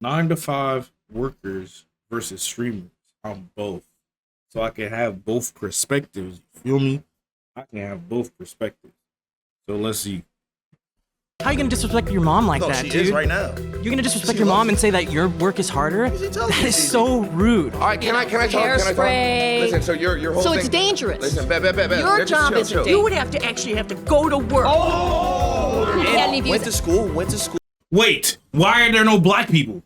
9 to 5 workers versus streamers. I'm both. So I can have both perspectives. You feel me? I can have both perspectives. So let's see. How are you gonna disrespect your mom like that, she dude? is right now. You're gonna disrespect your mom and say that your work is harder? That is so rude. All right, can I talk? Hairspray. Listen, so your whole So thing. it's dangerous. Listen, bet. Your job is chill. You would have to actually have to go to work. Went to school. Wait, why are there no black people?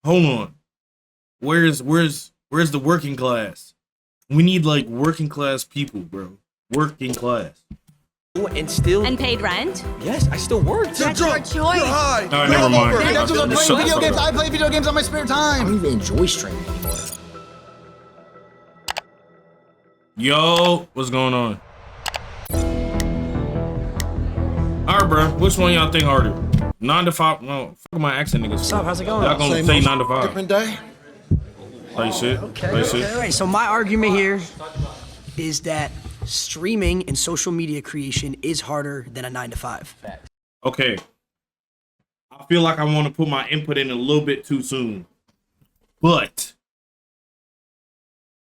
Hold on. Where's the working class? We need like working class people, bro. Working class. And paid rent? Yes, I still work. That's your choice. Oh, never mind. That's what I'm Shut playing the video fuck games. up. I play video games on my spare I time. don't even enjoy streaming anymore. Yo, what's going on? Alright, bro. Which one y'all think harder? 9 to 5? No, fuck my accent, niggas. What's up? How's it going? Y'all gonna say 9 to 5. Different day. Like shit. Like shit. All right, so my argument here is that streaming and social media creation is harder than a 9 to 5. Okay. I feel like I want to put my input in a little bit too soon. But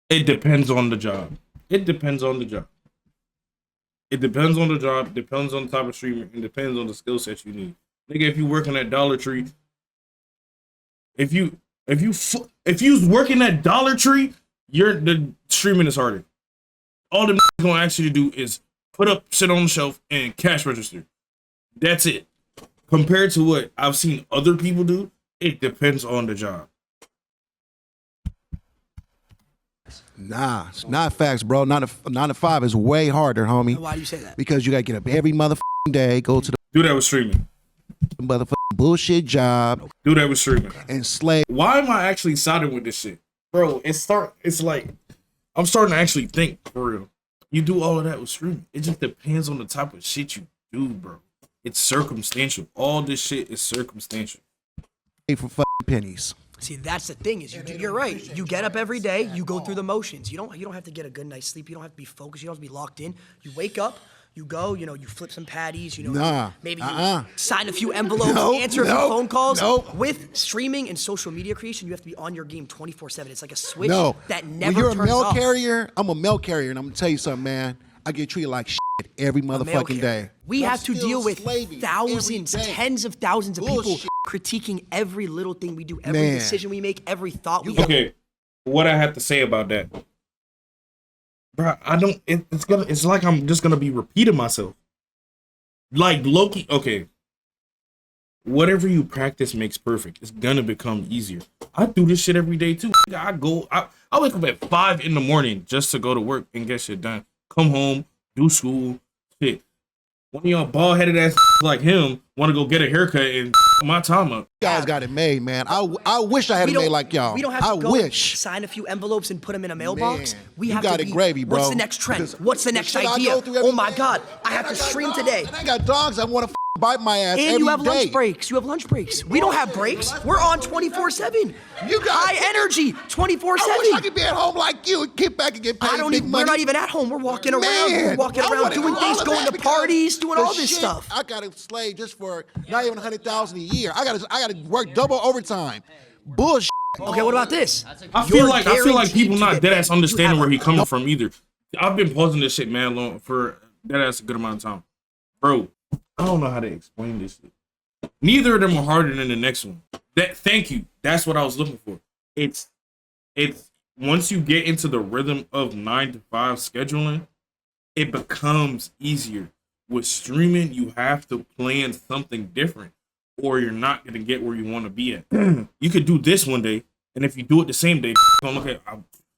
it depends on the job. It depends on the job. It depends on the job, depends on the type of streamer, and depends on the skill set you need. Nigga, if you working at Dollar Tree, if you working at Dollar Tree, the streaming is harder. All them gonna ask you to do is put up shit on the shelf and cash register. That's it. Compared to what I've seen other people do, it depends on the job. Nah, it's not facts, bro. 9 to 5 is way harder, homie. Why do you say that? Because you gotta get up every motherfucking day, go to the Do that with streaming. motherfucking bullshit job, Do that with streaming. and slay. Why am I actually siding with this shit? Bro, it's like I'm starting to actually think for real. You do all of that with streaming. It just depends on the type of shit you do, bro. It's circumstantial. All this shit is circumstantial. Pay for fucking pennies. See, that's the thing is you're right. You get up every day, you go through the motions. You don't have to get a good night's sleep. You don't have to be focused. You don't have to be locked in. You wake up, you go, you flip some patties, maybe you sign a few envelopes, answer a few phone calls. With streaming and social media creation, you have to be on your game 24/7. It's like a switch that never when you're a turns mail off. carrier, I'm a mail carrier, and I'm gonna tell you something, man. I get treated like shit every motherfucking day. We I'm have to still deal with slaving thousands, every day. tens of thousands of people Bullshit. critiquing every little thing we do, every Man. decision we make, every thought we have. Okay, what I have to say about that, bro? It's like I'm just gonna be repeating myself. Like Loki. Okay, whatever you practice makes perfect. It's gonna become easier. I do this shit every day too. I wake up at 5 in the morning just to go to work and get shit done. Come home, do school, shit. One of y'all bald headed ass like him want to go get a haircut and my time up. You guys got it made, man. I wish I had it made like y'all. We don't have to I go wish. sign a few envelopes and put them in a mailbox. Man, We you have got to it be, gravy, bro. What's the next trend? What's the The next shit I idea? go through every Oh my day. God, I have to stream today. And I got dogs that want to bite my ass And every you have day. lunch breaks. You have lunch breaks. We don't have breaks. We're on 24/7. You got high energy, I wish I 24/7. could be at home like you and kick back and get paid big We're money. not even at home. We're walking around. Man, We're walking I around wanna doing do things, all of going that to because parties, doing the all this shit stuff. I gotta slave just for not even 100,000 a year. I gotta work double overtime. Bullshit. Okay, what about this? I feel like guaranteed people to not get dead paid. ass You understanding have where a- he coming from either. I've been pausing this shit man long for dead ass a good amount of time, bro. I don't know how to explain this shit. Neither of them are harder than the next one. Thank you. That's what I was looking for. It's once you get into the rhythm of 9 to 5 scheduling, it becomes easier. With streaming, you have to plan something different, or you're not gonna get where you want to be at. You could do this one day, and if you do it the same day, gonna look at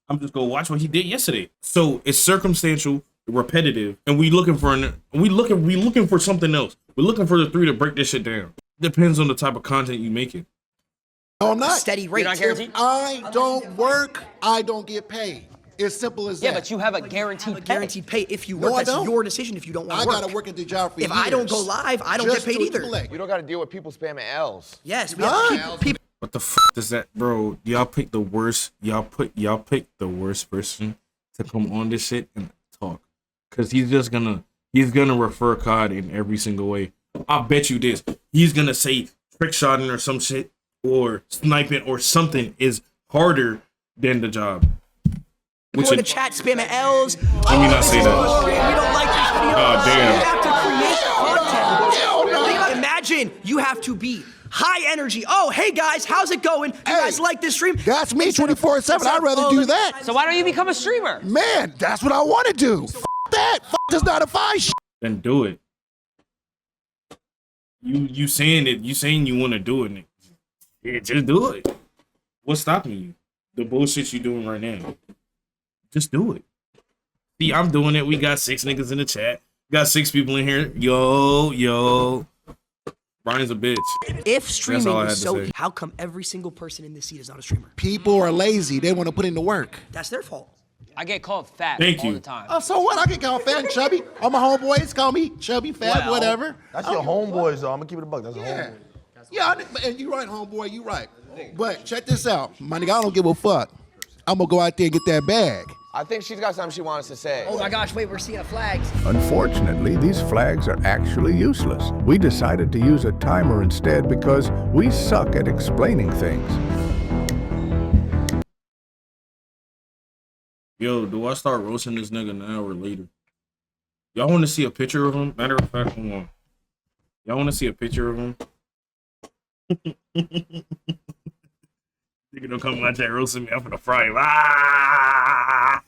I'm just gonna watch what he did yesterday. So it's circumstantial, repetitive, and we looking for something else. We're looking for the 3 to break this shit down. Depends on the type of content you making. No, I'm not. Steady rate. If I don't work, I don't get paid. It's simple as that. Yeah, but you have a guaranteed pay. Guaranteed pay if you No, work. I That's don't. your decision if you don't want I to work. gotta work at the job for If years. I don't go live, I don't get just paid to either. collect. We don't got to deal with people spamming L's. Yes, we have people. What the fuck does that, bro? Y'all pick the worst. Y'all pick the worst person to come on this shit and talk, cause he's gonna refer COD in every single way. I bet you this. He's gonna say trick shotting or some shit or sniping or something is harder than the job. Go in the chat, spamming L's. Let me not say that. We don't like this video. Oh, damn. You have to create content. Imagine you have to be high energy. Oh, hey guys, how's it going? You guys like this stream? That's me 24/7. I'd rather do that. So why don't you become a streamer? Man, that's what I want to do. F that. F this not a FAZE shit. Then do it. You saying it? You saying you want to do it? Yeah, just do it. What's stopping you? The bullshit you doing right now. Just do it. See, I'm doing it. We got 6 niggas in the chat. Got 6 people in here. Yo. Brian's a bitch. If streaming all I is had to so, say. how come every single person in this seat is not a streamer? People are lazy. They want to put in the work. That's their fault. I get called fat Thank all you. the time. Oh, so what? I get called fat and chubby. All my homeboys call me chubby, fat, Well, whatever. That's your homeboys, though. I'm gonna keep it a buck. That's a Yeah. homeboy. Yeah, and you right, homeboy, you right. But check this out. My nigga, I don't give a fuck. I'm gonna go out there and get that bag. I think she's got something she wants to say. Oh my gosh, wait, we're seeing a flag. Unfortunately, these flags are actually useless. We decided to use a timer instead because we suck at explaining things. Yo, do I start roasting this nigga now or later? Y'all want to see a picture of him? Matter of fact, hold on. Y'all want to see a picture of him? Nigga don't come watch that roasting me up in the fry. Ah!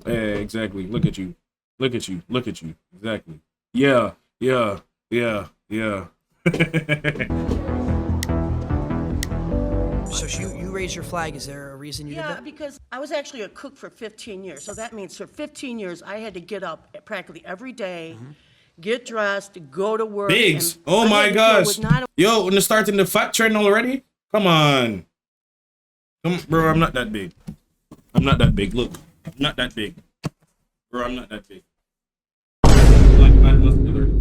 Yeah, exactly. Look at you. Look at you. Look at you. Exactly. Yeah. So you raised your flag. Is there a reason you did Yeah, that? because I was actually a cook for 15 years. So that means for 15 years, I had to get up practically every day, get dressed, go to work. Biggs. and Oh I my had to deal gosh. with not Yo, when it starting the fat trend already? Come on. Bro, I'm not that big. I'm not that big. Look. I'm not that big. Bro, I'm not that big. Like, I muscular. You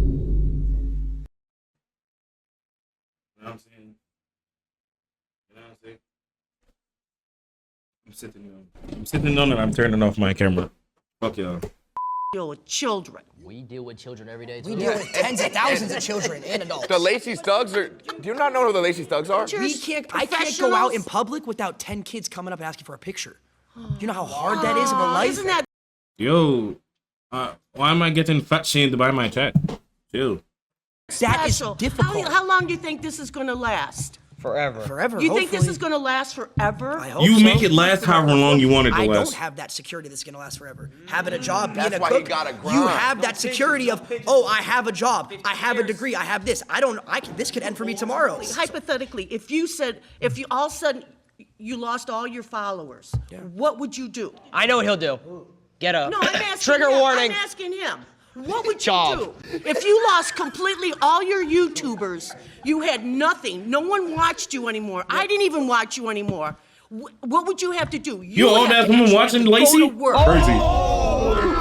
know what I'm saying? You know what I'm saying? I'm sitting on and I'm turning off my camera. Fuck y'all. deal with children. We deal with children every day, too. We deal with tens of thousands of children and adults. The Lacey Thugs are. Do you not know who the Lacey Thugs are? I can't go out in public without 10 kids coming up and asking for a picture. You know how hard that is of a life? Isn't that Yo, why am I getting fat shamed by my chat? Chill. That is special? difficult. How long do you think this is going to last? Forever. Forever. You think this hopefully. is going to last forever? I hope You so. make it last however long you want it to I last. don't have that security that's gonna last forever. Having a job, being That's a why cook, you gotta you grind. have that security of, oh, I have a job, I have a degree, I have this. This could end for me tomorrow. Hypothetically, if you all of a sudden you lost all your followers, what would you do? I know what he'll do. Get up. No, I'm asking Trigger him. warning. I'm asking him. What would Job. you do? If you lost completely all your YouTubers, you had nothing, no one watched you anymore, I didn't even watch you anymore, what would you have to do? You would old have ass to woman actually watching go Lacey? to work. Crazy.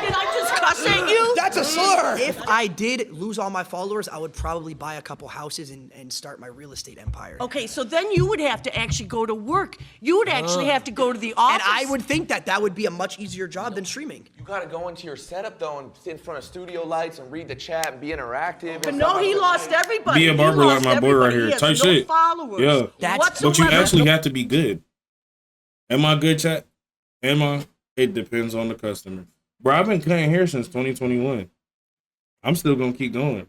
Did I just cuss at you? That's a slur. If I did lose all my followers, I would probably buy a couple houses and start my real estate empire. Okay, so then you would have to actually go to work. You would actually have to go to the office. And I would think that would be a much easier job than streaming. You gotta go into your setup though and sit in front of studio lights and read the chat and be interactive. But no, he lost everybody. Be a He barber like lost my boy right everybody. here. He has Type no shit. followers. Yeah. That's- But you whatsoever. actually have to be good. Am I good, chat? Am I? It depends on the customer. Bro, I've been cutting hair since 2021. I'm still gonna keep going.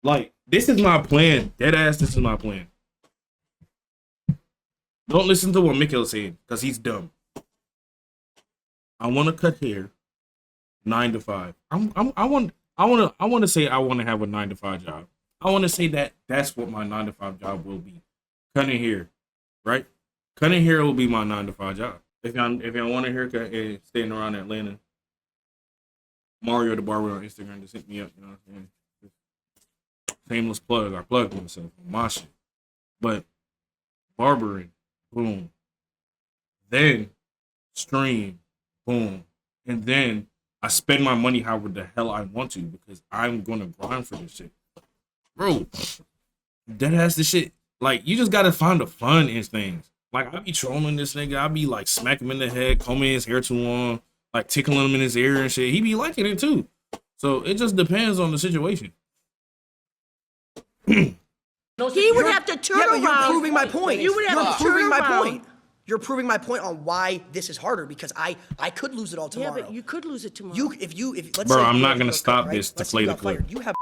Like, this is my plan. Dead ass, this is my plan. Don't listen to what Mikhail said, because he's dumb. I want to cut hair 9 to 5. I want to say I want to have a 9 to 5 job. I want to say that's what my 9 to 5 job will be. Cutting hair, right? Cutting hair will be my 9 to 5 job. If y'all want a haircut and staying around Atlanta, Mario the Barber on Instagram just hit me up. You know what I'm saying? Shameless plug. I plugged myself on my shit. But barbering, boom. Then stream, boom. And then I spend my money however the hell I want to because I'm gonna grind for this shit. Bro, that has the shit. Like, you just gotta find the fun in things. Like, I be trolling this nigga. I be like smacking him in the head, combing his hair too long, like tickling him in his ear and shit. He be liking it too. So it just depends on the situation. He would have to turn around. You're proving my point. You would have to turn around. You're proving my point on why this is harder because I could lose it all tomorrow. Yeah, but you could lose it tomorrow. Let's Bro, say I'm you not get gonna cut, stop right? this to Let's play say the you got clip. fired.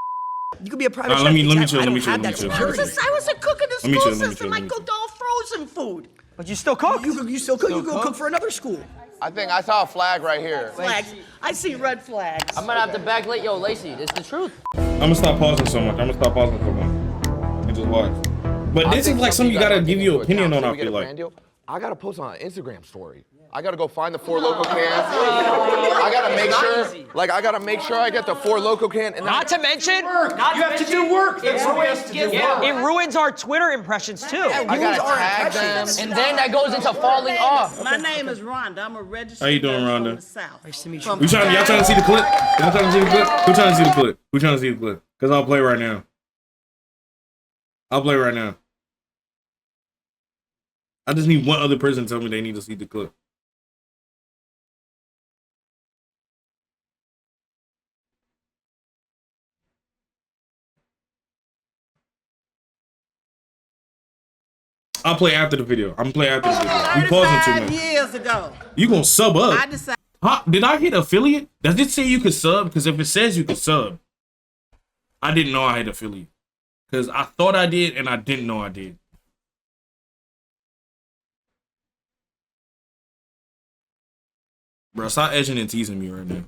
You could be a private chef. let me Exactly. chill, I let me don't chill, have let me that chill. security. I wasn't cooking the Let me school chill, let me system. chill, I let me cooked all frozen food. But you still cook. You still cook. You go cook for another school. I think I saw a flag right here. Flags. I see red flags. I'm gonna have to backlight. Yo, Lacey, it's the truth. I'm gonna stop pausing so much. And just watch. But this is like something you gotta give your opinion on, I feel like. I gotta post on an Instagram story. I gotta go find the 4 Loko cans. I gotta make sure, I gotta make sure I get the 4 Loko can. And Not to mention, You have to do work. That's what we have to do. it ruins our Twitter impressions too. I gotta tag them. And then that goes into falling off. My name is Rhonda. I'm a registered How you doing, nurse Rhonda? from the South. Nice to meet From- you. Y'all trying to see the clip? Y'all trying to see the clip? Who trying to see the clip? Who trying to see the clip? Cause I'll play right now. I'll play right now. I just need one other person to tell me they need to see the clip. I'll play after the video. I'm gonna play after the video. You pausing too 35 much. years ago, You gonna sub up? I decided. Huh? Did I hit affiliate? Does it say you could sub? Because if it says you could sub, I didn't know I had affiliate. Because I thought I did and I didn't know I did. Bro, stop edging and teasing me right now.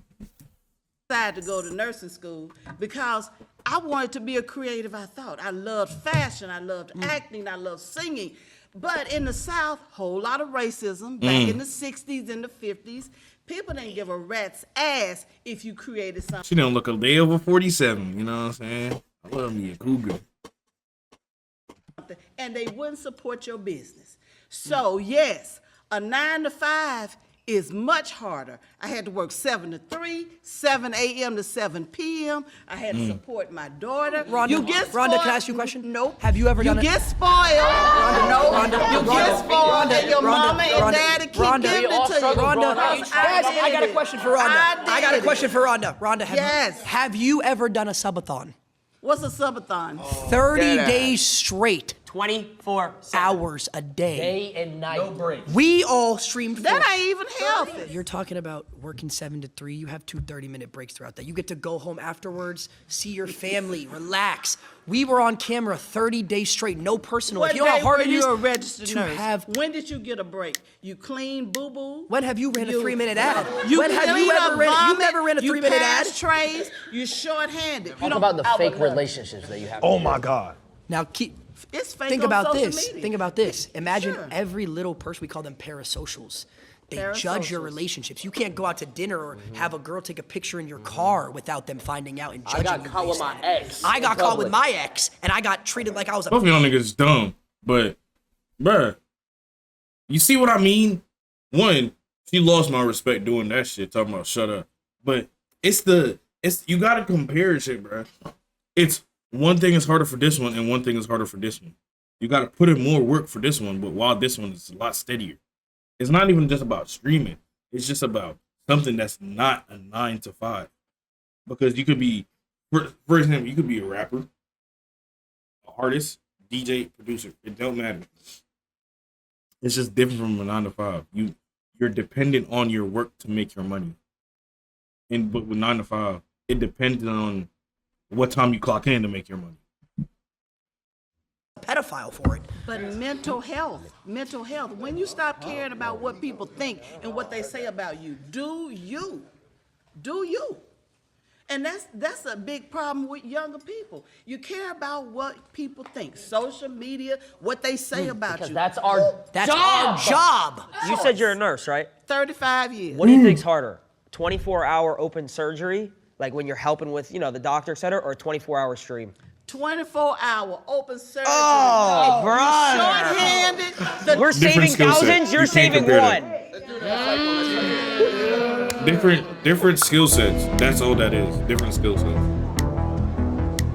Decided to go to nursing school because I wanted to be a creative. I thought I loved fashion, I loved acting, I loved singing. But in the South, whole lot of racism back in the 60s and the 50s. People didn't give a rat's ass if you created something. She didn't look a day over 47. You know what I'm saying? I love me a cougar. And they wouldn't support your business. So yes, a 9 to 5 is much harder. I had to work 7 to 3, 7 a.m. to 7 p.m. I had to support my daughter. Rhonda, you get spoiled. Rhonda, can I ask you a question? Nope. Have you ever done it? You get spoiled. You get spoiled and your mama and daddy keep giving it to you. Rhonda, I got a question for Rhonda. I got a question for Rhonda. Rhonda, have you ever done a subathon? What's a subathon? 30 days straight. 24 hours a day. Day and night. No break. We all streamed for That ain't even healthy. You're talking about working 7 to 3. You have 2 30-minute breaks throughout that. You get to go home afterwards, see your family, relax. We were on camera 30 days straight, no personal. What If you know how day hard were it is you a registered to nurse? have. When did you get a break? You clean boo-boo? When have you ran a 3-minute ad? You When have you clean ever up ran? You vomit, never ran a 3-minute ad. You pass trays. You short-handed. Talk about the fake relationships that you have. Oh my God. Now It's fake think on about social this. media. Think about this. Imagine Sure. every little person. We call them parasocials. They judge your Parasocials. relationships. You can't go out to dinner or have a girl take a picture in your car without them finding out and judging you. I got caught with my ex. I got caught with my ex, and I got treated like I was a. Both of y'all niggas dumb, but bruh, you see what I mean? One, she lost my respect doing that shit, talking about shut up. But it's you gotta compare shit, bruh. It's one thing is harder for this one, and one thing is harder for this one. You gotta put in more work for this one, but while this one is a lot steadier. It's not even just about streaming. It's just about something that's not a 9 to 5. Because you could be, for example, you could be a rapper, an artist, DJ, producer. It don't matter. It's just different from a 9 to 5. You're dependent on your work to make your money. But with 9 to 5, it depends on what time you clock in to make your money. Pedophile for it. But mental health. When you stop caring about what people think and what they say about you, do you. And that's a big problem with younger people. You care about what people think, social media, what they say about you. That's our job. You said you're a nurse, right? 35 years. What do you think's harder? 24-hour open surgery, like when you're helping with, the doctor, et cetera, or 24-hour stream? 24-hour open surgery. Oh, brother. Short-handed. We're saving thousands, you're saving one. Different skill sets. That's all that is. Different skill sets.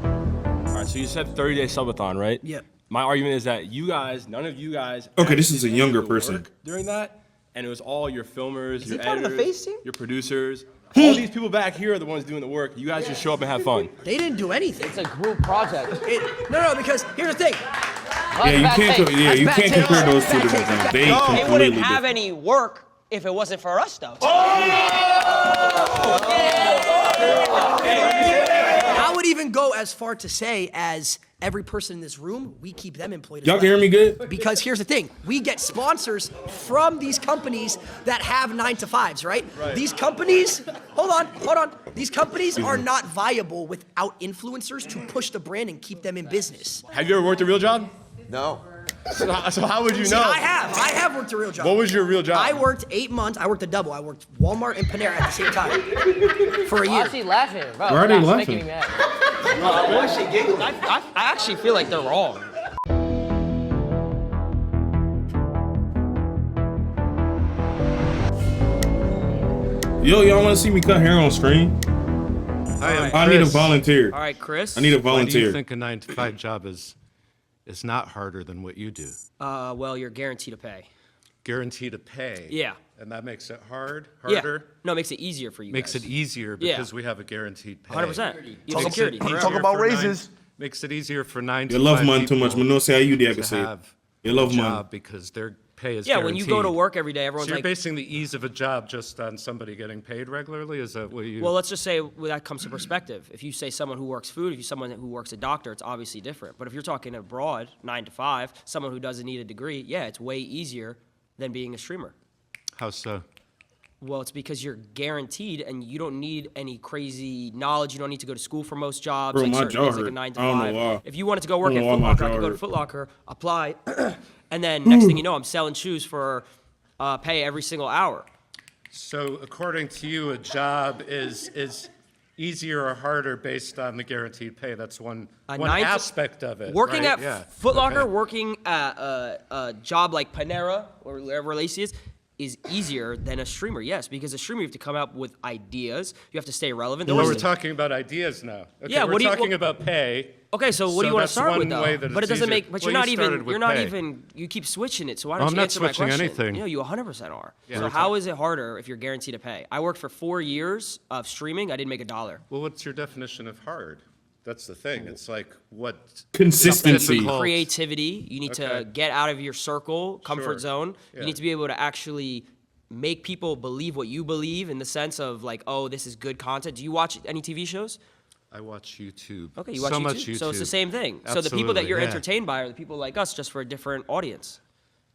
All right, so you said 30-day subathon, right? Yep. My argument is that none of you guys. Okay, this is a actually younger did the person. work during that, and it was all your filmers, your he part of the editors, FAZE team? your producers. All these people back here are the ones doing the work. You guys just show up and have fun. They didn't do anything. It's a group project. No, because here's the thing. You can't compare those two different things. They It completely wouldn't have different. any work if it wasn't for us, though. I would even go as far to say as every person in this room, we keep them employed as Y'all well. can hear me good? Because here's the thing, we get sponsors from these companies that have 9-to-5s, right? These companies, hold on. These companies are not viable without influencers to push the brand and keep them in business. Have you ever worked a real job? No. So how would you See, know? I have worked a real job. What was your real job? I worked 8 months. I worked a double. I worked Walmart and Panera at the same time for a year. Why is he laughing? Bro, Why are they that's laughing? making me mad. I actually feel like they're wrong. Yo, y'all want to see me cut hair on screen? I need a volunteer. All right, Chris. I need a Why do volunteer. you think a 9-to-5 job is not harder than what you do? Well, you're guaranteed to pay. Guaranteed to pay. Yeah. And that makes it harder? Yeah. No, it makes it easier for you Makes guys. it easier Yeah. because we have a guaranteed pay. 100%. You have Makes security. it Talk easier about for raises. Makes it easier for 9 You love money too much, but no say how you did, I can to say. have You love a money. job because their pay is Yeah, guaranteed. when you go to work every day, everyone's So you're like, basing the ease of a job just on somebody getting paid regularly? Is that what you... well, let's just say that comes to perspective. If you say someone who works food, if you someone who works a doctor, it's obviously different. But if you're talking abroad, 9 to 5, someone who doesn't need a degree, yeah, it's way easier than being a streamer. How so? Well, it's because you're guaranteed, and you don't need any crazy knowledge. You don't need to go to school for most jobs. Bro, like my certain jaw things, like a hurt. 9 to I don't know 5. why. If you wanted to go work I at don't know Foot why my Locker, I jaw could go to hurt. Foot Locker, apply, and then next thing you know, I'm selling shoes for pay every single hour. So according to you, a job is easier or harder based on the guaranteed pay? That's one aspect of it. Working right? at Foot Locker, Okay. working at a job like Panera or wherever Lacey is easier than a streamer. Yes, because a streamer you have to come up with ideas. You have to stay relevant. Well, we're talking about ideas now. Okay, Yeah, we're what do you- talking about pay. Okay, so what do you want to that's start with one way though? that But it it's doesn't easier. make. But Well, you're not you started even. with You're not pay. even. You keep switching it. So why No, don't I'm you not answer my switching question? anything. You know, you 100% are. Yeah. So how is it harder if you're guaranteed to pay? I worked for 4 years of streaming. I didn't make $1. Well, what's your definition of hard? That's the thing. It's like what Consistency. difficult- Creativity. You need to Okay. get out of your circle, comfort Sure. zone. Yeah. You need to be able to actually make people believe what you believe in the sense of like, oh, this is good content. Do you watch any TV shows? I watch YouTube. Okay, you watch so YouTube. much YouTube. So it's the same thing. So the people that Absolutely, you're yeah. entertained by are the people like us, just for a different audience.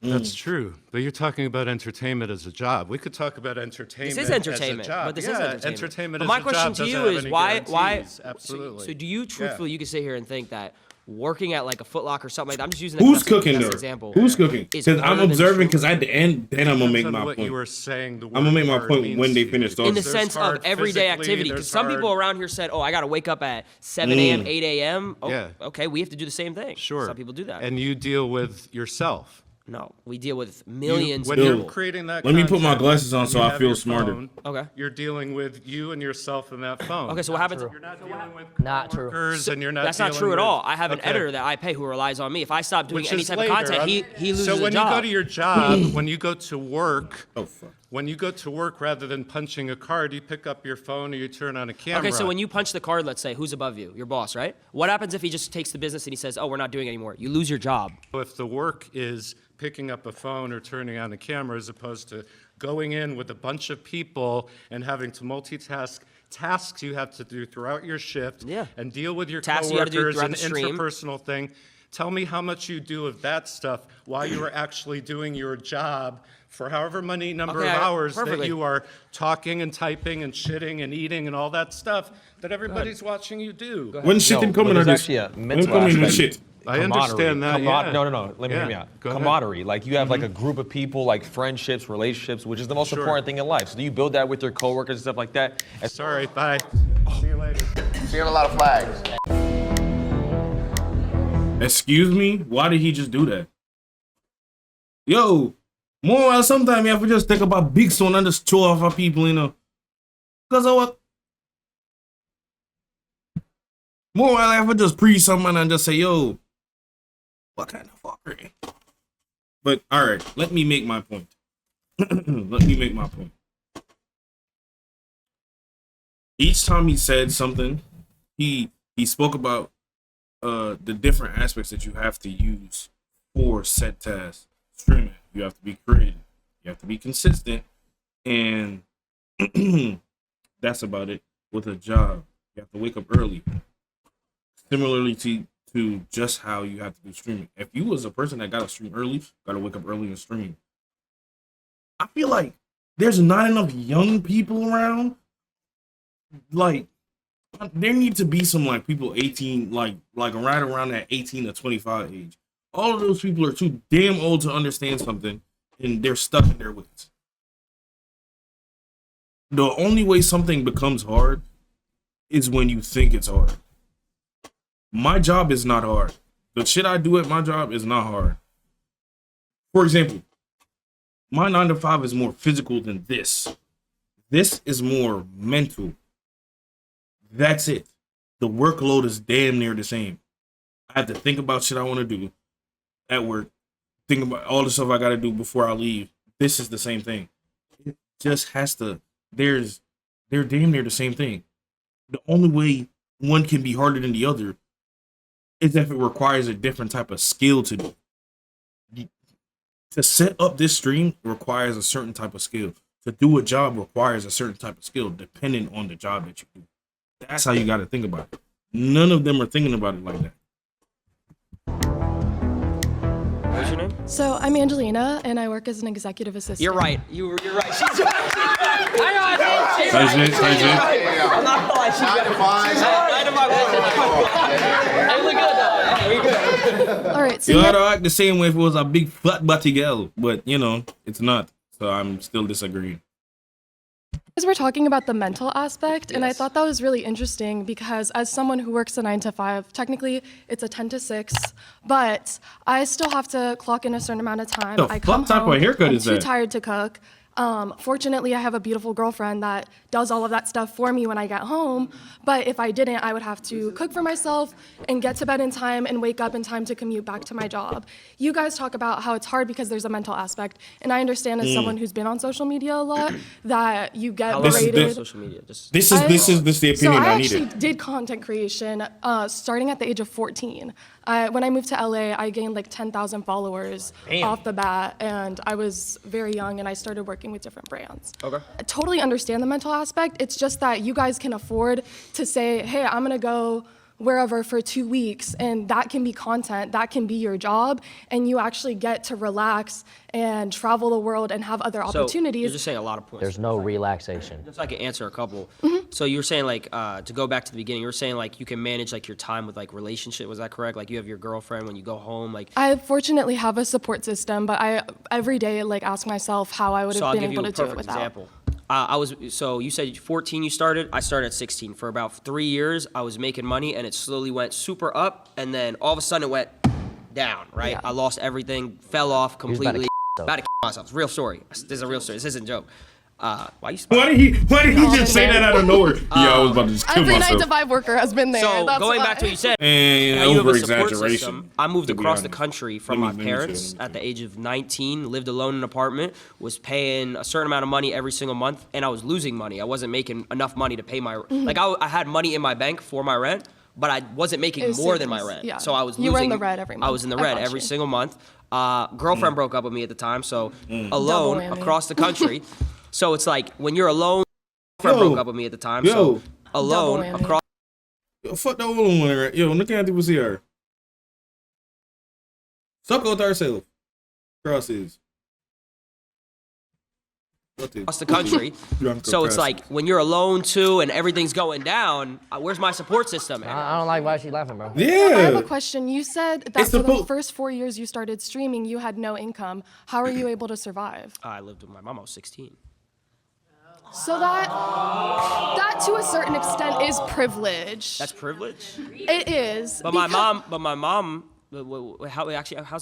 That's true. But you're talking about entertainment as a job. We could talk about entertainment This is entertainment, as a job. but this yeah, is entertainment. entertainment But as my a question job to you doesn't have is any why? guarantees. Absolutely. So do you truthfully, Yeah. you could sit here and think that working at like a Foot Locker or something like that? I'm just using that Who's as a cooking best though? example. Who's cooking? is Because I'm harder than observing. streaming. Because at the end, then I'm gonna make Depends on my what point. you were saying. The I'm gonna make my word point means when they to finish you. talking. in the There's sense of hard everyday physically, activity, because there's some people hard- around here said, "Oh, I got to wake up at 7 a.m., 8 a.m." Oh, Yeah. okay, we have to do the same thing. Sure. Some people do that. And you deal with yourself. No, we deal with millions When of you're people. creating that Let me put my content glasses on and so you I have feel your smarter. phone, Okay. You're dealing with you and yourself and that phone. Okay, so what happens? You're not dealing with Not true. coworkers and you're not That's not dealing true at with- all. I have an Okay. editor that I pay who relies on me. If I stop doing Which any is type later. of content, he loses So when a job. you go to your job, when you go to work, Oh fuck. when you go to work rather than punching a card, you pick up your phone or you turn on a camera. Okay, so when you punch the card, let's say, who's above you? Your boss, right? What happens if he just takes the business and he says, oh, we're not doing it anymore? You lose your job. If the work is picking up a phone or turning on a camera as opposed to going in with a bunch of people and having to multitask tasks you have to do throughout your shift Yeah. and deal with your Tasks you gotta do coworkers throughout and the stream. interpersonal thing. Tell me how much you do of that stuff while you are actually doing your job for however many number Okay, of hours perfectly. that you are talking and typing and shitting and eating and all that stuff that everybody's watching you do. When shit didn't come in on this. actually a When mental come in on aspect. shit. I understand that, yeah. No, let me hear me Yeah, out. go ahead. Camaraderie, like you have like a group of people, like friendships, relationships, which is the most Sure. important thing in life. So do you build that with your coworkers and stuff like that? Sorry, bye. See you later. Seeing a lot of flags. Excuse me? Why did he just do that? Yo, more sometimes you have to just think about big stone and just show off our people, you know. Because of what? More I have to just pre someone and just say, yo, what kind of fuckery? But all right, let me make my point. Let me make my point. each time he said something, he spoke about the different aspects that you have to use for set tasks. Streaming, you have to be creative, you have to be consistent, and that's about it. With a job, you have to wake up early. Similarly to just how you have to do streaming. If you was a person that got to stream early, got to wake up early and stream. I feel like there's not enough young people around. Like, there need to be some like people 18, like right around that 18 to 25 age. All of those people are too damn old to understand something, and they're stuck in their ways. The only way something becomes hard is when you think it's hard. My job is not hard. The shit I do at my job is not hard. For example, my 9 to 5 is more physical than this. This is more mental. That's it. The workload is damn near the same. I have to think about shit I want to do at work. Think about all the stuff I got to do before I leave. This is the same thing. It just has to. They're damn near the same thing. The only way one can be harder than the other is if it requires a different type of skill to do. To set up this stream requires a certain type of skill. To do a job requires a certain type of skill, depending on the job that you do. That's how you got to think about it. None of them are thinking about it like that. What's your name? So I'm Angelina, and I work as an executive assistant. You're right. You're right. She's right. Hang on. She's Size it. I'm not gonna lie. She's right. 9 to 5. Hey, look good though. Hey, we good. All right. So You ought to act the same way if it was a big fat butty girl, but you know it's not. So I'm still disagreeing. As we're talking about the mental aspect, and I thought that was really interesting because as someone who works a 9 to 5, technically it's a 10 to 6, but I still have to clock in a certain amount of time. The I fuck come type home, of haircut I'm is too that? tired to cook. Fortunately, I have a beautiful girlfriend that does all of that stuff for me when I get home. But if I didn't, I would have to cook for myself and get to bed in time and wake up in time to commute back to my job. You guys talk about how it's hard because there's a mental aspect. And I understand as someone who's been on social media a lot that you get How long have you been berated. on social media? Just This is the opinion So I I actually needed. did content creation starting at the age of 14. When I moved to LA, I gained like 10,000 followers off the bat, and I was very young, and I started working with different brands. Okay. I totally understand the mental aspect. It's just that you guys can afford to say, hey, I'm gonna go wherever for 2 weeks, and that can be content, that can be your job, and you actually get to relax and travel the world and have other So, opportunities. you're just saying a lot of points. There's no relaxation. Just so I can answer a couple. Mm-hmm. So you were saying like to go back to the beginning, you were saying like you can manage like your time with like relationship. Was that correct? Like you have your girlfriend when you go home. Like I fortunately have a support system, but I every day like ask myself how I would so have I'll been give you able a to do it perfect without. example. So you said 14 you started. I started at 16. For about 3 years, I was making money, and it slowly went super up, and then all of a sudden it went down. Right? Yeah. I lost everything, fell off completely. himself. About to myself. It's a real story. This is a real story. This isn't a joke. Why you? Why did he just say that out of nowhere? Yeah, I was about to just kill Every 9 myself. to 5 worker has been there. So That's going why. back to what you said, And now you have a support over-exaggeration, system. I moved to be across the honest. country from my Let me parents chill. at the age of 19, lived alone in an apartment, was paying a certain amount of money every single month, and I was losing money. I wasn't making enough money to pay my, Mm-hmm. like I had money in my bank for my rent, but I wasn't making It was more than my serious, rent. yeah. So I was losing. You were in the red every I month. was in the I red got every you. single month. Girlfriend broke up with me at the time, so Mm. alone Double whammy. across the country. So it's like when you're alone, girlfriend Yo. broke up with me at the time, Yo. so alone Double whammy. across. Yo, fuck the old one. Right? Yo, look at the here. Suck out herself. Crosses. Across the country. So it's like when you're alone too and everything's going down, where's my support system? I don't like why she laughing, bro. I have a Yeah. question. You said that It's for the supposed- first 4 years you started streaming, you had no income. How are you able to survive? I lived with my mom. I was 16. So that to a certain extent is privilege. That's privilege. It is. But my mom. How's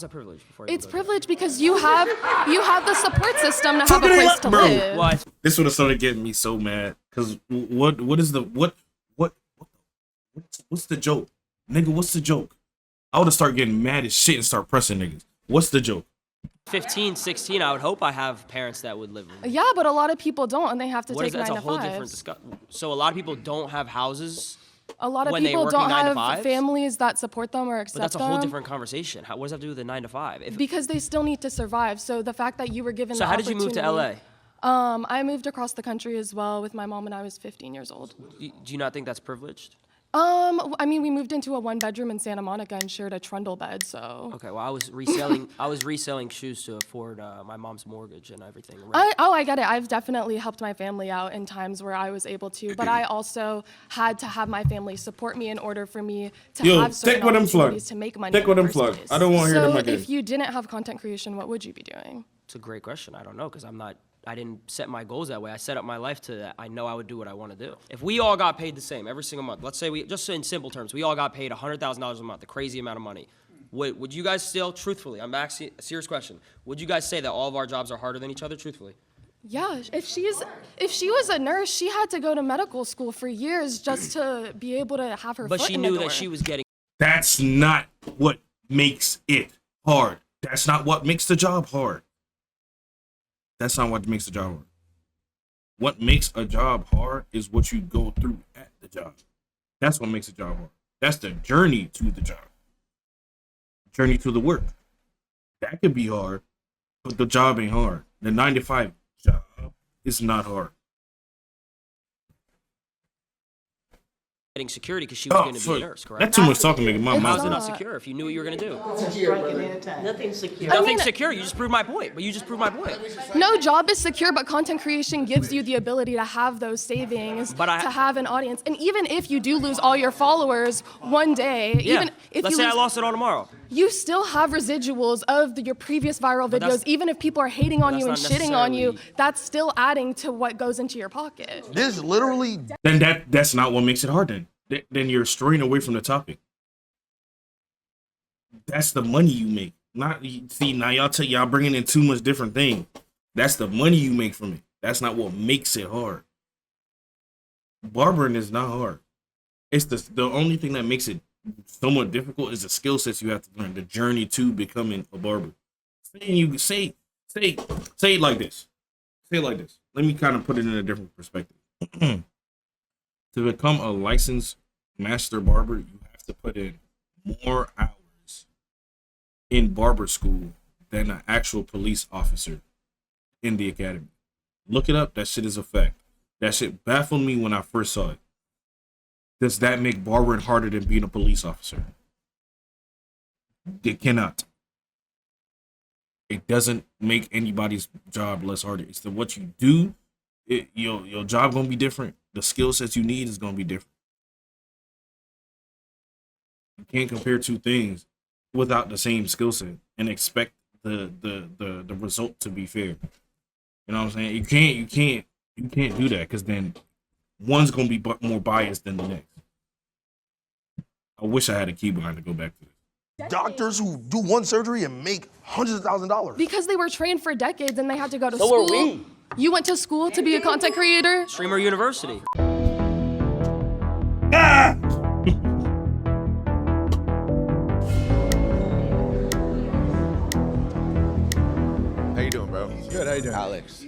that privilege? Before you It's go there? privilege because you have the support system to have a place to Bro. live. Well, This would have started getting me so mad. Cause what's the joke? Nigga, what's the joke? I would have started getting mad as shit and start pressing niggas. What's the joke? 15, 16, I would hope I have parents that would live with me. Yeah, but a lot of people don't, and they have to What take is that? 9 That's a to whole 5s. different discussion. So a lot of people don't have houses. A lot of when they people working don't 9 to have 5s? families that support them or accept But that's a them. whole different conversation. What does that have to do with the 9 to 5? Because they still need to survive. So the fact that you were given So the how did you move to opportunity- LA? I moved across the country as well with my mom when I was 15 years old. Do you not think that's privileged? I mean, we moved into a 1-bedroom in Santa Monica and shared a trundle bed, so. Okay, well, I was reselling shoes to afford my mom's mortgage and everything. I get it. I've definitely helped my family out in times where I was able to, but I also had to have my family support me in order for me to have certain opportunities to make money. Take with them plugs. I don't want to hear them So again. if you didn't have content creation, what would you be doing? It's a great question. I don't know, because I didn't set my goals that way. I set up my life to that. I know I would do what I want to do. If we all got paid the same every single month, let's say just in simple terms, we all got paid $100,000 a month, a crazy amount of money. Would you guys still, truthfully, I'm asking a serious question, would you guys say that all of our jobs are harder than each other, truthfully? Yeah, if she was a nurse, she had to go to medical school for years just to be able to have her But foot she in the knew door. that she was getting. That's not what makes it hard. That's not what makes the job hard. That's not what makes the job hard. What makes a job hard is what you go through at the job. That's what makes a job hard. That's the journey to the job. Journey to the work. That could be hard, but the job ain't hard. The 9 to 5 job is not hard. Getting security because she was going to be a nurse, correct? That's too much talking, nigga. My How's mouth. it not secure if you knew what you were going to do? Nothing's secure. Nothing's secure. You just proved my point. But you just proved my point. No job is secure, but content creation gives you the ability to have those savings, to have an audience. And even if you do lose all your followers one day, even if let's you say lose, I lost it all tomorrow. you still have residuals of your previous viral But that's- videos. Even if people are hating on But you and that's shitting not on you, that's still adding to what goes into your pocket. This literally. Then that's not what makes it hard. Then you're straying away from the topic. That's the money you make. Not see now y'all bringing in too much different thing. That's the money you make from it. That's not what makes it hard. Barbering is not hard. It's the only thing that makes it somewhat difficult is the skill sets you have to learn. The journey to becoming a barber. Say it like this. Say it like this. Let me kind of put it in a different perspective. To become a licensed master barber, you have to put in more hours in barber school than an actual police officer in the academy. Look it up. That shit is a fact. That shit baffled me when I first saw it. Does that make barbering harder than being a police officer? It cannot. It doesn't make anybody's job less harder. It's what you do. Your job gonna be different. The skill sets you need is gonna be different. You can't compare two things without the same skill set and expect the result to be fair. You know what I'm saying? You can't do that because then one's gonna be more biased than the next. I wish I had a key behind to go back to this. Doctors who do one surgery and make hundreds of thousands of dollars. Because they were trained for decades and they had to go to So school. were we. You went to school to be a content creator? Streamer University. How you doing, bro? Good, how you doing? Alex.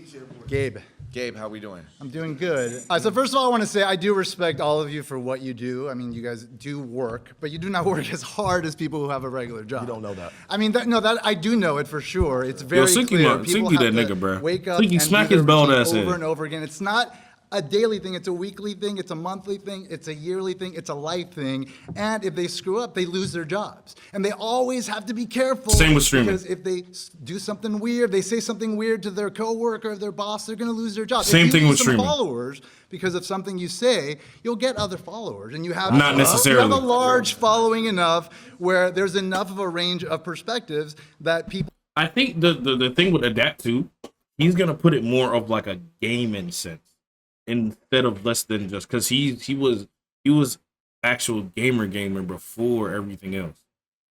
Gabe. Gabe, how we doing? I'm doing good. So first of all, I want to say I do respect all of you for what you do. I mean, you guys do work, but you do not work as hard as people who have a regular job. You don't know that. I mean, that I do know it for sure. It's very Sinky clear. Sinky People that have nigga, to bro. wake up Sinky and smack do his their bald routine ass over head. and over again. It's not a daily thing, it's a weekly thing, it's a monthly thing, it's a yearly thing, it's a life thing. And if they screw up, they lose their jobs. And they always have to be careful. Same with streaming. Because if they do something weird, they say something weird to their coworker or their boss, they're gonna lose their job. Same if you thing lose with some streaming. followers because of something you say, you'll get other followers. And you have Not necessarily. You have a large following enough where there's enough of a range of perspectives that people. I think the thing with adapt to, he's gonna put it more of like a gaming sense instead of less than just because he was actual gamer before everything else.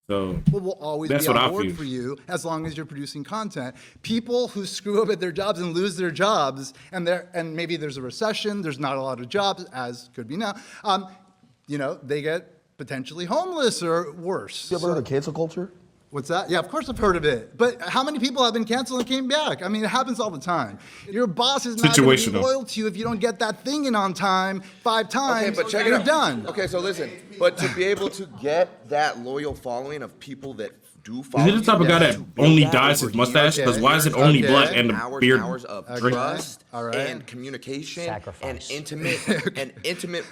So People will always that's be what I on board feel. for you as long as you're producing content. People who screw up at their jobs and lose their jobs, and maybe there's a recession, there's not a lot of jobs, as could be now. They get potentially homeless or worse. You ever heard of cancel culture? What's that? Yeah, of course I've heard of it. But how many people have been canceled and came back? I mean, it happens all the time. Your boss is not going to be loyal to you if you don't get that thing in on time 5 times. Okay, but check it you're out. done. Okay, so listen, but to be able to get that loyal following of people that do follow Is he the type of guy that only dyes his mustache? Because why is it only black and the beard? Hours of drink? trust and communication and intimate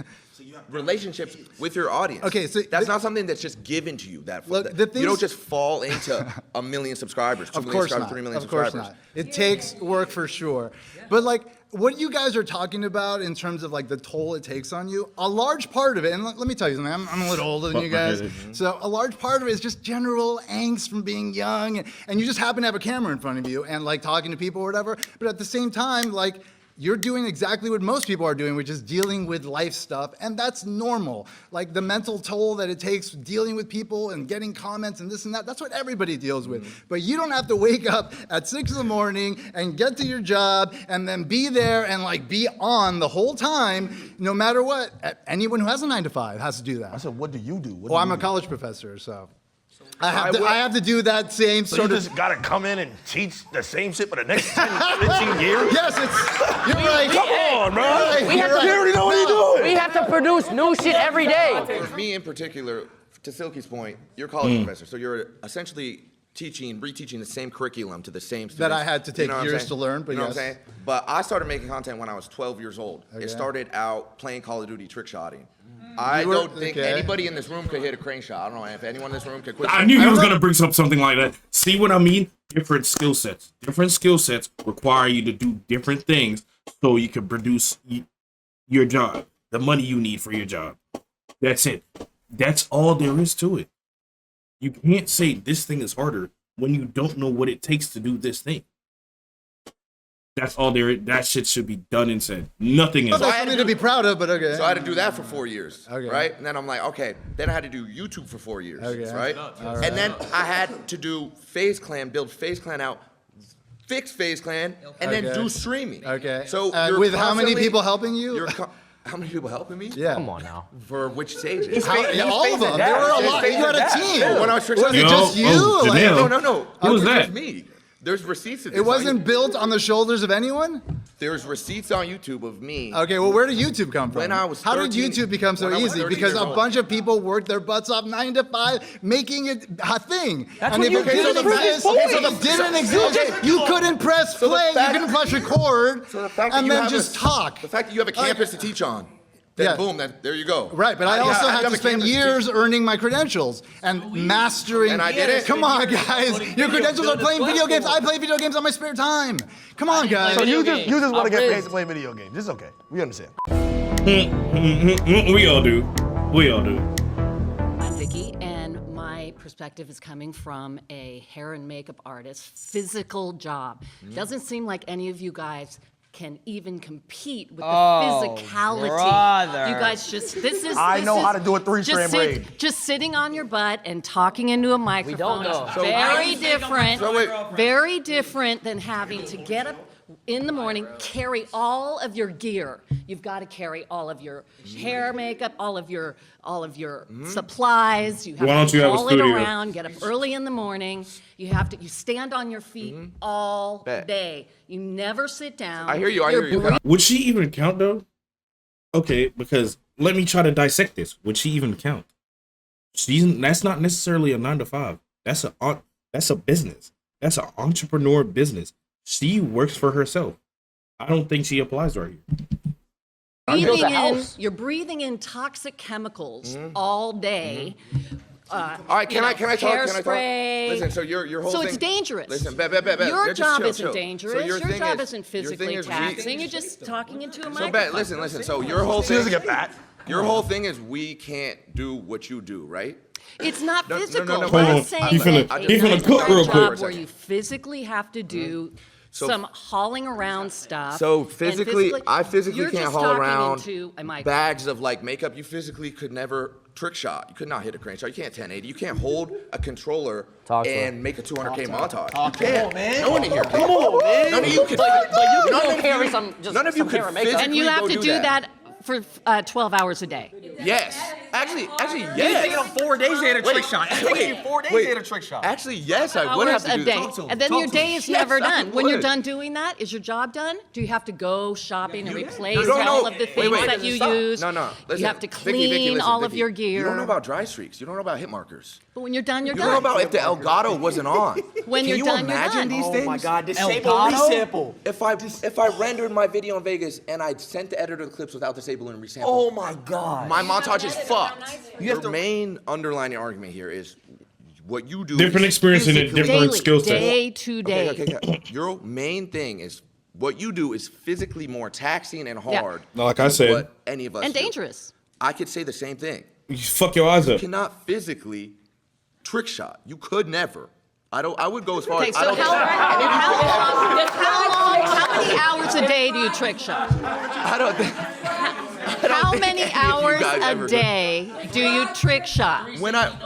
relationships with your audience. Okay, so that's not something that's just given to you. Look, You don't just fall into 1 million subscribers, 2 million subscribers, 3 million Of course subscribers. not. It takes work for sure. But like what you guys are talking about in terms of like the toll it takes on you, a large part of it, and let me tell you something, I'm a little older than you guys, so a large part of it is just general angst from being young, and you just happen to have a camera in front of you and like talking to people or whatever, but at the same time, like, you're doing exactly what most people are doing, which is dealing with life stuff, and that's normal. Like the mental toll that it takes dealing with people and getting comments and this and that, that's what everybody deals with. But you don't have to wake up at 6 in the morning and get to your job and then be there and like be on the whole time, no matter what. Anyone who has a 9 to 5 has to do that. I said, what do you do? Well, I'm a college professor, so. I have to do that same So sort you of. just gotta come in and teach the same shit for the next 10, 15 years? Yes, you're right. Come on, man. We have to- You already know what you're doing. We have to produce new shit every day. For me in particular, to Silky's point, you're a college professor, so you're essentially reteaching the same curriculum to the same students. That I had to take You know what I'm years saying? to learn, but you know yes. what I'm saying? But I started making content when I was 12 years old. Okay. It started out playing Call of Duty trick shotting. You I were- don't think okay. anybody in this room could hit a crane shot. I don't know if anyone in this room could quit. I knew he was gonna bring up something like that. See what I mean? Different skill sets. Different skill sets require you to do different things so you can produce your job, the money you need for your job. That's it. That's all there is to it. You can't say this thing is harder when you don't know what it takes to do this thing. That's all there is. That shit should be done and said. Nothing Well, else. that's something to be proud of, but okay. So I had to do that for 4 years, Okay. right? And then I'm like, okay. Then I had to do YouTube for 4 years, Okay. right? All right. And then I had to do FAZE Clan, build FAZE Clan out, fix FAZE Clan, and then Okay. do streaming. Okay. So And you're with how many constantly- people helping you? How many people helping me? Yeah. Come on now. For which stages? Yeah, all of them. There were a lot. You had a team. When I was trick Was it shotting- just you? oh, Like- Janelle. No. Who was It that? me. There's receipts of this. It wasn't built on the shoulders of anyone? There's receipts on YouTube of me. Okay, well, where did YouTube come from? When I was How did 13 YouTube become so when I was easy? 13 Because years a old. bunch of people worked their butts off 9 to 5, making it a thing. That's and what if you it did didn't in the exist, previous if point. it didn't exist, you couldn't press So the play, you fact- couldn't press record, So the fact that and you then have just a, talk. The fact that you have a campus to teach on, then Yeah. boom, there you go. Right, but I also have had to a spend campus years teach. earning my credentials and mastering. And I did it. Come on, guys. Your credentials are playing video games. I play video games on my spare time. Come on, guys. So you just want to get paid to play video games. It's okay. We understand. We all do. We all do. I'm Vicky, and my perspective is coming from a hair and makeup artist, physical job. Doesn't seem like any of you guys can even compete with the physicality. brother. You guys this is. I this know is how to do a 3-strand braid. Just sitting on your butt and talking into a microphone know. is So- very different. So wait. Very different than having to get up in the morning, carry all of your gear. You've got to carry all of your hair, makeup, all of your supplies. You have Why don't to you have a haul it studio? around. Get up early in the morning. You stand on your feet all Bet. day. You never sit down. I hear you. You're breathing. Would she even count though? Okay, because let me try to dissect this. Would she even count? That's not necessarily a 9 to 5. That's a business. That's an entrepreneur business. She works for herself. I don't think she applies right here. You're breathing in toxic chemicals all day. All right, can I talk? Hairspray. Listen, so your whole So thing. it's dangerous. Listen, bet. Your Just job chill, isn't chill. dangerous. So your thing job is- isn't your physically thing is taxing. You're just talking into a So microphone. bet. Listen. So your whole She thing. doesn't get that. Your whole thing is we can't do what you do, right? It's not No, no, physical. no, no, Hold I'm on. saying He finna- that he it's finna a cook real job quick. where you physically have to do So- some hauling around stuff. So and physically, I physically you're can't just haul talking around into a microphone. bags of like makeup. You physically could never trick shot. You could not hit a crane shot. You can't 1080. You can't hold a controller and make a 200K montage. You can't. No one in here can. Come on, man. None of you can. But you none can of carry you- some just None of you some could hair and makeup. physically And you have go to do that for 12 hours a day. Yes. Actually, You're yes. taking them 4 days to hit a trick shot. It's taking you 4 days to hit a trick shot. Actually, yes, I would have Hours to a do day. that. And then your day is never Yes, I done. When you're would. done doing that, is your job done? Do you have to go shopping and replace No, all of the things wait, that you stop. use? No. Listen, You have to Vicky, clean listen, all of Vicky. your gear. You don't know about dry streaks. You don't know about hit markers. But when you're done, you're You done. don't know about if the Elgato wasn't on. When Can you're you done, you're imagine done. these Oh things? my God, disable Elgato? If I rendered my video in Vegas and I sent the editor the clips without disabling and resample. Oh my God. My montage is fucked. Your main underlying argument here is what you do. Different is experience and a physically- different skill set. Day to day. Okay. Your main thing is what you do is physically more taxing and hard. Like I than said. what any of us And do. dangerous. I could say the same thing. You fuck your eyes You up. cannot physically trick shot. You could never. I would go as far Okay, as so I don't how many hours a day do you trick shot? I don't think. How many hours guys ever a do. day do you trick shot?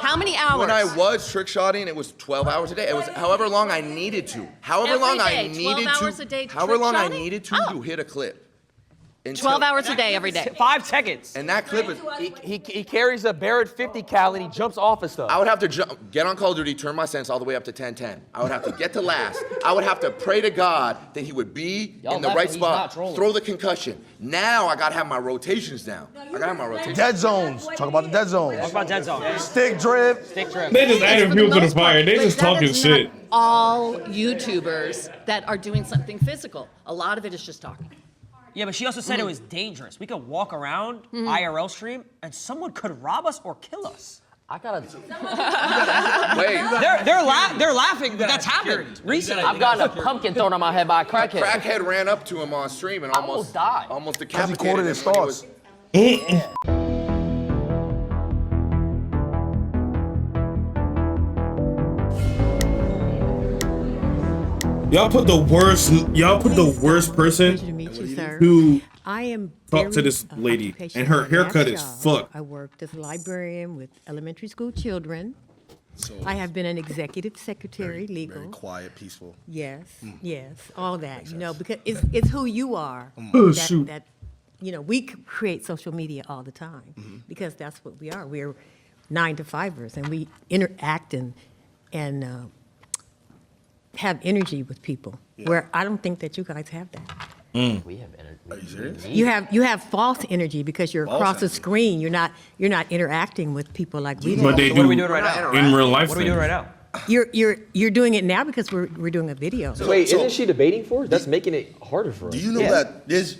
How many hours? When I was trick shotting, it was 12 hours a day. It was however long I needed to. However Every long I day, 12 needed hours to. a day However trick long I shotting? needed to hit a clip. 12 hours a day, every day. 5 seconds. And that clip is. He carries a Barrett 50 cal and he jumps off of stuff. I would have to get on Call of Duty, turn my sense all the way up to 10-10. I would have to get to last. I would have to pray to God that he would be in the right spot, throw the concussion. Now I gotta have my rotations down. I gotta have my rotations. Dead zones. Talk about the dead zones. Talk about dead zone. Stick drip. Stick drip. They just adding fuel to the fire. They just talking shit. All YouTubers that are doing something physical. A lot of it is just talking. Yeah, but she also said it was dangerous. We could walk around Mhm. IRL stream and someone could rob us or kill us. I gotta. Wait. They're laughing. But that's happened recently. I've gotten a pumpkin thrown on my head by a crackhead. Crackhead ran up to him on stream and almost died. Almost Because he decapitated quoted him his when he thoughts. Y'all put the worst person to meet you, sir. who I am talked to very this lady, occupational and her at my haircut last is job. fucked. I worked as a librarian with elementary school children. I have been an executive secretary, legal. Very quiet, peaceful. Yes, yes, all that, you know, because it's who you are. Oh, that, shoot. that, you know, we create social media all the time because that's what we are. We're 9-to-5ers, and we interact and have energy with people. Where I don't think that you guys have that. We have energy. Are you serious? You have false energy because you're False across the energy. screen. You're not interacting with people like we do. But they So what are do we doing right now? in real life. What are we doing right now? You're doing it now because we're doing a video. Wait, isn't she debating for us? That's making it harder for us. Do you know that there's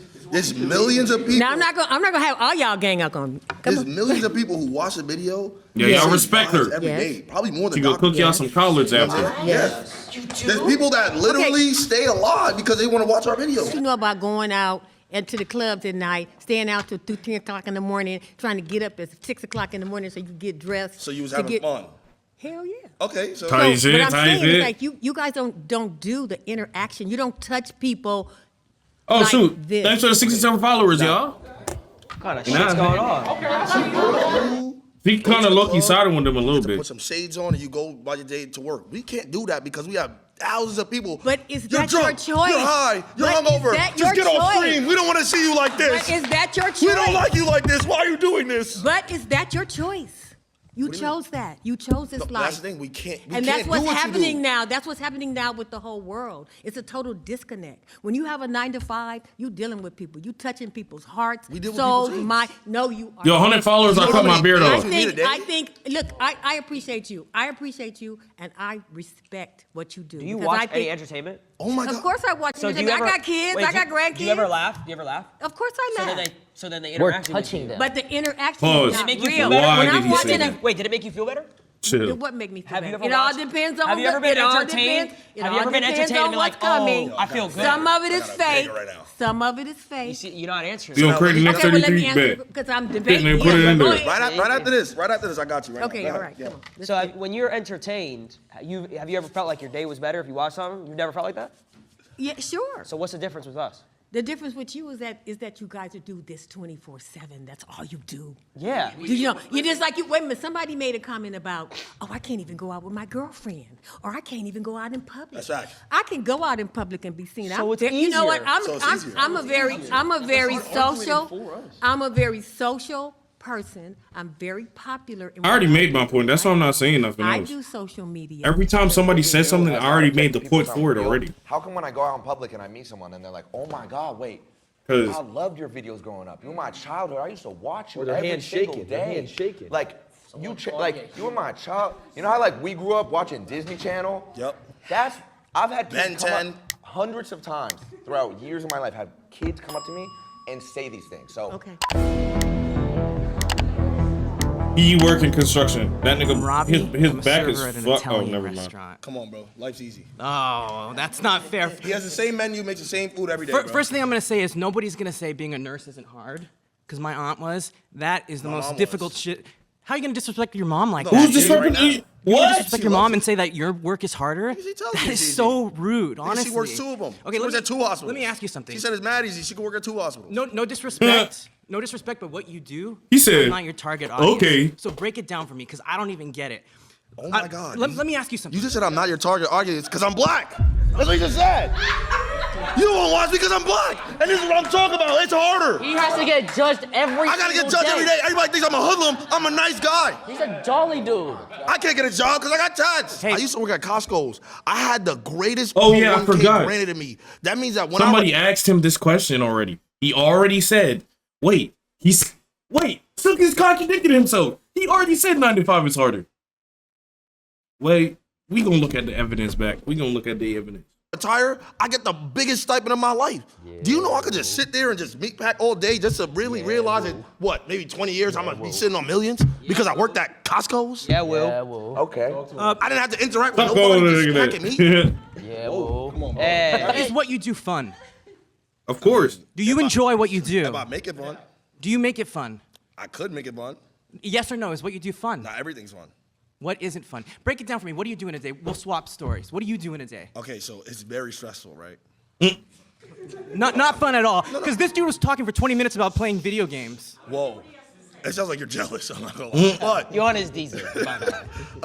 millions of people? Now I'm not gonna have all y'all gang up on me. There's millions of people who watch the video. Yeah, y'all respect her. Every Yes. day, probably more than She gonna cook y'all doctors. some collards after. Yes. There's people that literally stay alive because they want to watch our videos. You know about going out and to the clubs at night, staying out till 2, 10 o'clock in the morning, trying to get up at 6 o'clock in the morning so you can get dressed. So you was to having get- fun. Hell yeah. Okay, so Tight But shit, I'm tight saying shit. is like you guys don't do the interaction. You don't touch people. Oh like shoot! this. Thanks for the 67 followers, y'all. What kind of Nah, shit's going on? He kind of low-key sided with them a little put bit. some shades on and you go by your day to work. We can't do that because we have thousands of people. But is You're that your drunk, choice? You're high. You're But is hungover. that Just your get off choice? stream. We don't want to see you like this. But is that your choice? We don't like you like this. Why are you doing this? But is that your choice? You chose that. You chose this No, life. that's the thing. We can't. We And can't that's what's do what happening you do. now. That's what's happening now with the whole world. It's a total disconnect. When you have a 9-to-5, you dealing with people. You touching people's hearts, We deal with souls, people's mind. No, you are. Yo, 100 followers, I cut my beard off. I think. Look, I appreciate you. I appreciate you, and I respect what you do. Do you because watch I think, any entertainment? Oh my Of God. course I watch So do entertainment. you ever, I got kids. wait, I got grandkids. Do you ever laugh? Do you ever laugh? Of course I So laugh. then they We're interact with touching you. them. But the interaction Pause. is Did it not make you real. feel better? Why When did I'm he say watching that? a, Wait, did it make you feel better? Chill. what make me feel Have you better? ever It all watched- depends on have you ever been it all entertained? depends- it Have you all ever been depends entertained on and been what's like, oh, coming. I feel good? Some of it is fake. right now. Some of it is You fake. see, you're not answering. You gonna create the next Okay, well, let me 33 answer bet. because I'm Didn't debating. they put it Yeah, in go there? ahead. Right after this, I got you. Right Okay, now. Go all ahead. right, come on. So when you're entertained, have you ever felt like your day was better if you watched something? You've never felt like that? Yeah, sure. So what's the difference with us? The difference with you is that you guys do this 24/7. That's all you do. Yeah. Do you know? You just like you. Wait a minute. Somebody made a comment about, oh, I can't even go out with my girlfriend, or I can't even go out in public. That's right. I can go out in public and be seen. So it's You know what? easier. So it's easier. I'm a very social. I'm a very social person. I'm very popular. I already made my point. That's why I'm not saying nothing I else. do social media. Every time somebody says something, I already made the point for it already. How come when I go out in public and I meet someone and they're like, oh my God, wait, 'Cause- I loved your videos growing up. You were my childhood. I used to watch you Or their every hands single shaking, day. their hands shaking. Like, you were my child. You know how like we grew up watching Disney Channel? Yep. I've had kids Ben come 10. up hundreds of times throughout years of my life, have kids come up to me and say these things. So okay. He work in construction. That nigga, Robbie, his I'm a back is server at an fucked. Oh, Italian never mind. restaurant. Come on, bro. Life's easy. Oh, that's not fair. He has the same menu, makes the same food every day, bro. First thing I'm gonna say is nobody's gonna say being a nurse isn't hard, because my aunt was. That is the My most mom difficult shit. How are you gonna disrespect your mom like No, that? Who's disrespecting right now. you? You What? disrespect your mom and say that your work is harder? She tells That me is it's so rude, Nigga, honestly. She works 2 of them. Okay, She works at 2 hospitals. Let me ask you something. She said it's mad easy. She can work at 2 hospitals. No disrespect. No disrespect, but what you do, He said, I'm not your target audience. okay. So break it down for me, because I don't even get it. Oh my God. Let me ask you something. You just said I'm not your target audience because I'm black. That's what you just said. You don't want to watch me because I'm black. And this is what I'm talking about. It's harder. He has to get judged every I got to get single judged every day. Everybody thinks I'm a hoodlum. I'm a nice guy. He's a jolly dude. I can't get a job because I got taxed. I used to work at Costco's. I had the greatest Oh, yeah, I 401k forgot. granted to me. That means that when Somebody asked him this question already. He already said, wait, Silky's contradicted himself. He already said 9 to 5 is harder. Wait, we gonna look at the evidence back. We gonna look at the evidence. retire, I get the biggest stipend of my life. Do you know I could just sit there and just meat pack all day just to really realize that, what, maybe 20 years I'm gonna be sitting on millions because I worked at Costco's? Yeah, Will. Okay. I didn't have to interact with Stop nobody going just to packing that. meat. Yeah, Will. Come on, bro. Is what you do fun? Of course. Do you enjoy what you do? If I make it fun, Do you make it fun? I could make it fun. Yes or no? Is what you do fun? Not everything's fun. What isn't fun? Break it down for me. What do you do in a day? We'll swap stories. What do you do in a day? Okay, so it's very stressful, right? Not fun at all. Because this dude was talking for 20 minutes about playing video games. Whoa. It sounds like you're jealous. I'm not gonna lie. But You're on his diesel.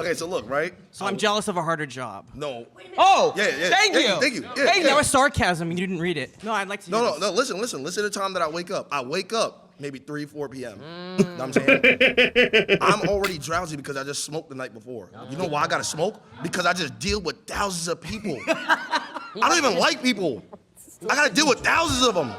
okay, so look, right? So I'm jealous of a harder job. No. Oh, Yeah. thank you. Thank you. Yeah, Hey, yeah. that was sarcasm. You didn't read it. No, I'd like to hear No. this. Listen to the time that I wake up. I wake up maybe 3, 4 p.m. You know what I'm saying? I'm already drowsy because I just smoked the night before. You know why I gotta smoke? Because I just deal with thousands of people. I don't even like people. I gotta deal with thousands of them.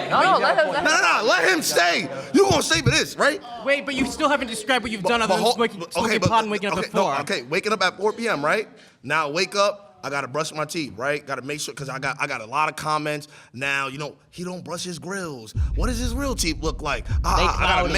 No, let him stay. You gonna stay for this, right? Wait, but you still haven't described what you've done other than smoking pot and waking up at 4. Okay, waking up at 4 p.m., right? Now I wake up, I gotta brush my teeth, right? Gotta make sure, cause I got a lot of comments. Now, you know, he don't brush his grills. What does his real teeth look like? I gotta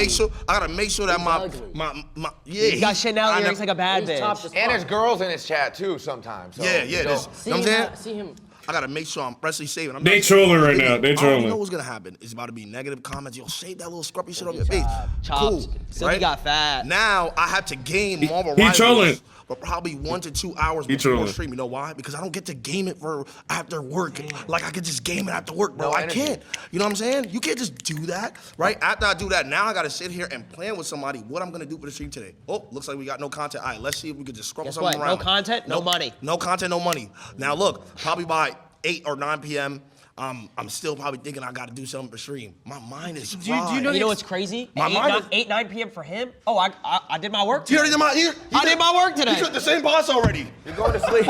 make sure that my He got Chanel earrings like a bad bitch. And there's girls in his chat too sometimes. So, yeah. you know. You know what I'm saying? See him. I gotta make sure I'm freshly shaving. I'm They not- trolling right now. They I trolling. already know what's gonna happen. It's about to be negative comments. Yo, shave that little scruffy shit on your face. Chops. Cool. Silky got fat. Now I have to gain Marvel He trolling. Rivals for probably 1 to 2 hours He before trolling. stream. You know why? Because I don't get to game it for after work. Like I could just game it after work, bro. No I energy. can't. You know what I'm saying? You can't just do that, right? After I do that, now I gotta sit here and plan with somebody what I'm gonna do for the stream today. Oh, looks like we got no content. All right, let's see if we could just scrubble Guess something what? around. No content, no money. No content, no money. Now look, probably by 8 or 9 p.m. I'm still probably thinking I gotta do something for stream. My mind is Do you fried. know You know what's crazy? My mind is- 8, 9 p.m. for him? Oh, I did my work He today. already did I did my work today. He took the same boss already. You're going to sleep.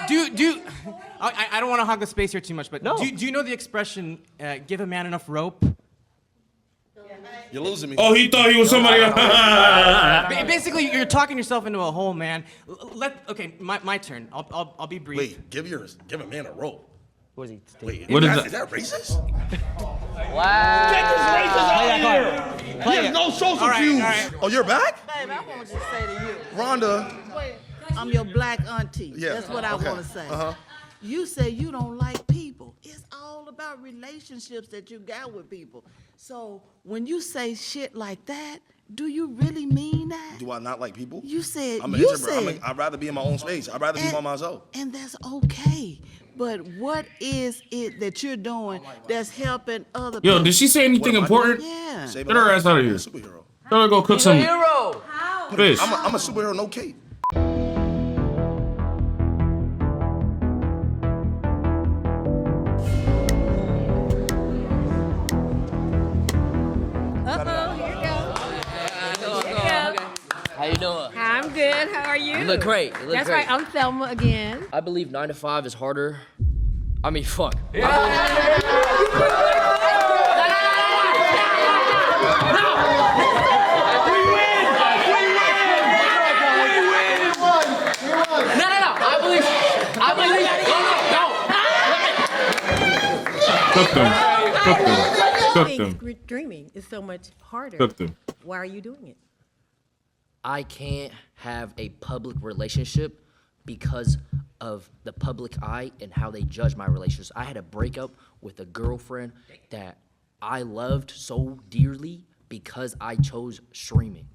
Do I don't want to hog the space here too much, but do you know the expression, give a man enough rope? You're losing me. Oh, he thought he was somebody. Basically, you're talking yourself into a hole, man. Okay, my turn. I'll be brief. Wait, give a man a rope. What is he? Wait, What is is that? that racist? Wow. Get this racist out of here. He Play has it. no social All right, cues. all right. Oh, you're back? Babe, I want to say to you, Rhonda. I'm your black auntie. Yeah, That's what I okay. want to say. Uh-huh. You say you don't like people. It's all about relationships that you got with people. So when you say shit like that, do you really mean that? Do I not like people? You said, I'm an you introvert. said, I'd rather be in my own space. I'd rather be by myself. and that's okay. But what is it that you're doing that's helping other people? Yo, did she say anything What am I important? Yeah. Save Get her ass out of I'm here. a superhero. Tell her to go cook some Hero. fish. I'm a superhero, no cape. you doing? I'm good. How are you? You look great. You look That's great. right. I'm Thelma again. I believe 9 to 5 is harder. I mean, fuck. Cook them. Dreaming is so much harder. Cook them. Why are you doing it? I can't have a public relationship because of the public eye and how they judge my relationships. I had a breakup with a girlfriend that I loved so dearly because I chose streaming.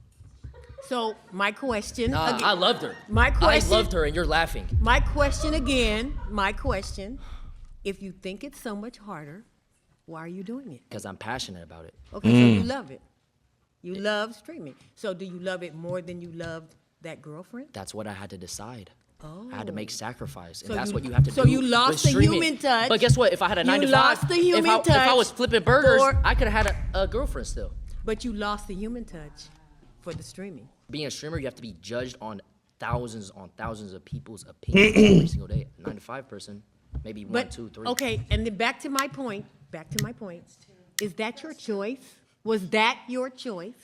So my question. Nah, I loved her. My question. I loved her, and you're laughing. My question again. My question. If you think it's so much harder, why are you doing it? Because I'm passionate about it. Okay, so you love it. You love streaming. So do you love it more than you loved that girlfriend? That's what I had to decide. Oh. I had to make sacrifice, and So that's you- what you have to do. so you lost with the streaming. human touch. But guess what? If I had a 9 to 5, lost the human if I was touch flipping burgers, for- I could have had a girlfriend still. But you lost the human touch for the streaming. Being a streamer, you have to be judged on thousands of people's opinions every single day. A 9 to 5 person, maybe 1, But 2, 3. okay, and then back to my point. Is that your choice? Was that your choice?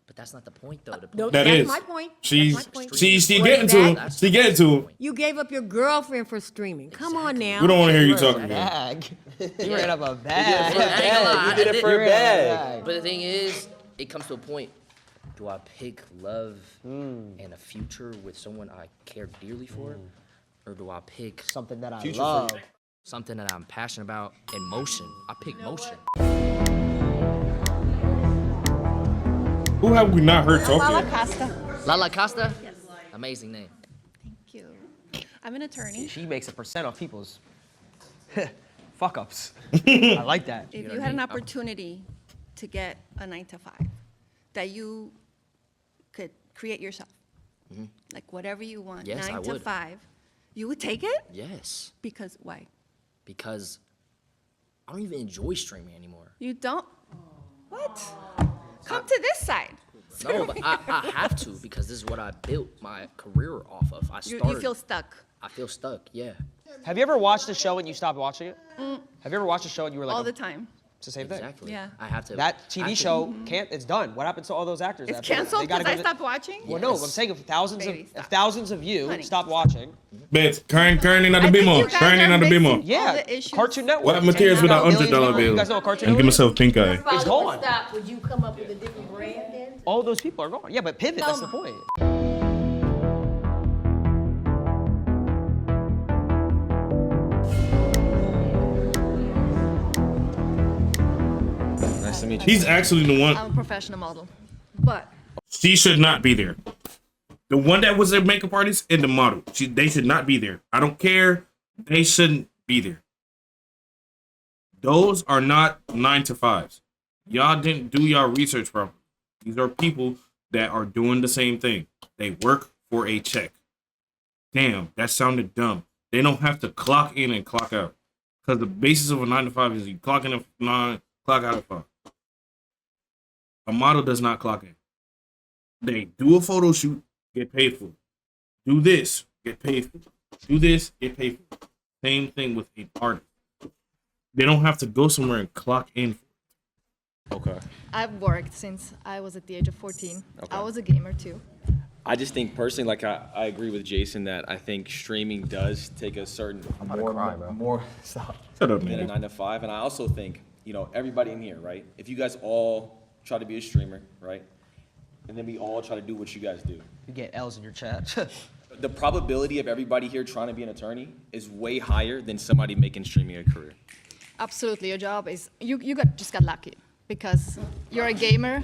But that's not the point, though. The point No, That that's is. my point. She's That's my point. she Was getting to that- him. She getting to him. You gave up your girlfriend for streaming. Come on now. We don't want to hear you talking about Bag. You ran up a I bag. ain't gonna lie, You did I it for a did- bag. But the thing is, it comes to a point. Do I pick love and a future with someone I care dearly for? Or do I pick Something that I future love. for something that I'm passionate about and motion? I pick motion. Who have we not heard talking? Lala Costa? Yes. Amazing name. Thank you. I'm an attorney. She makes a percent off people's fuck ups. I like that. If you had an opportunity to get a 9 to 5 that you could create yourself, like whatever you want, Yes, 9 I to would. 5, you would take it? Yes. Because why? Because I don't even enjoy streaming anymore. You don't? What? Come to this side. No, but I have to because this is what I built my career off of. You feel stuck. I feel stuck, yeah. Have you ever watched a show and you stopped watching it? Have you ever watched a show and you were like, All the time. it's the same thing? Exactly. Yeah. I have to. That I TV have to- show it's done. What happens to all those actors? It's after that? canceled They gotta because I go to- stopped watching? Well, no, I'm saying if thousands of you Honey. stopped watching. Bet, currently not the I think BMO. you guys Currently are not the mixing BMO. all Yeah, the issues. Cartoon Network. What materials with our $100 bill? You guys know what Cartoon And give Network is? myself pink eye. It's gone. Stop. Would you come up with a different brand then? All those people are gone. Yeah, but pivot, that's the point. Nice to meet you. He's actually the one. I'm a professional model. But She should not be there. The one that was a makeup artist and the model. They should not be there. I don't care. They shouldn't be there. Those are not 9 to 5s. Y'all didn't do y'all research properly. These are people that are doing the same thing. They work for a check. Damn, that sounded dumb. They don't have to clock in and clock out. Because the basis of a 9 to 5 is you clock in at 9, clock out at 5. A model does not clock in. They do a photo shoot, get paid for it. Do this, get paid for it. Do this, get paid for it. Same thing with an artist. They don't have to go somewhere and clock in. Okay. I've worked since I was at the age of 14. Okay. I was a gamer too. I just think personally, like I agree with Jason that I think streaming does take a certain more stop Shut up, than a man. 9 to 5, and I also think everybody in here, right? If you guys all try to be a streamer, right, and then we all try to do what you guys do, You get L's in your chat. the probability of everybody here trying to be an attorney is way higher than somebody making streaming a career. Absolutely, your job is just got lucky because you're a gamer.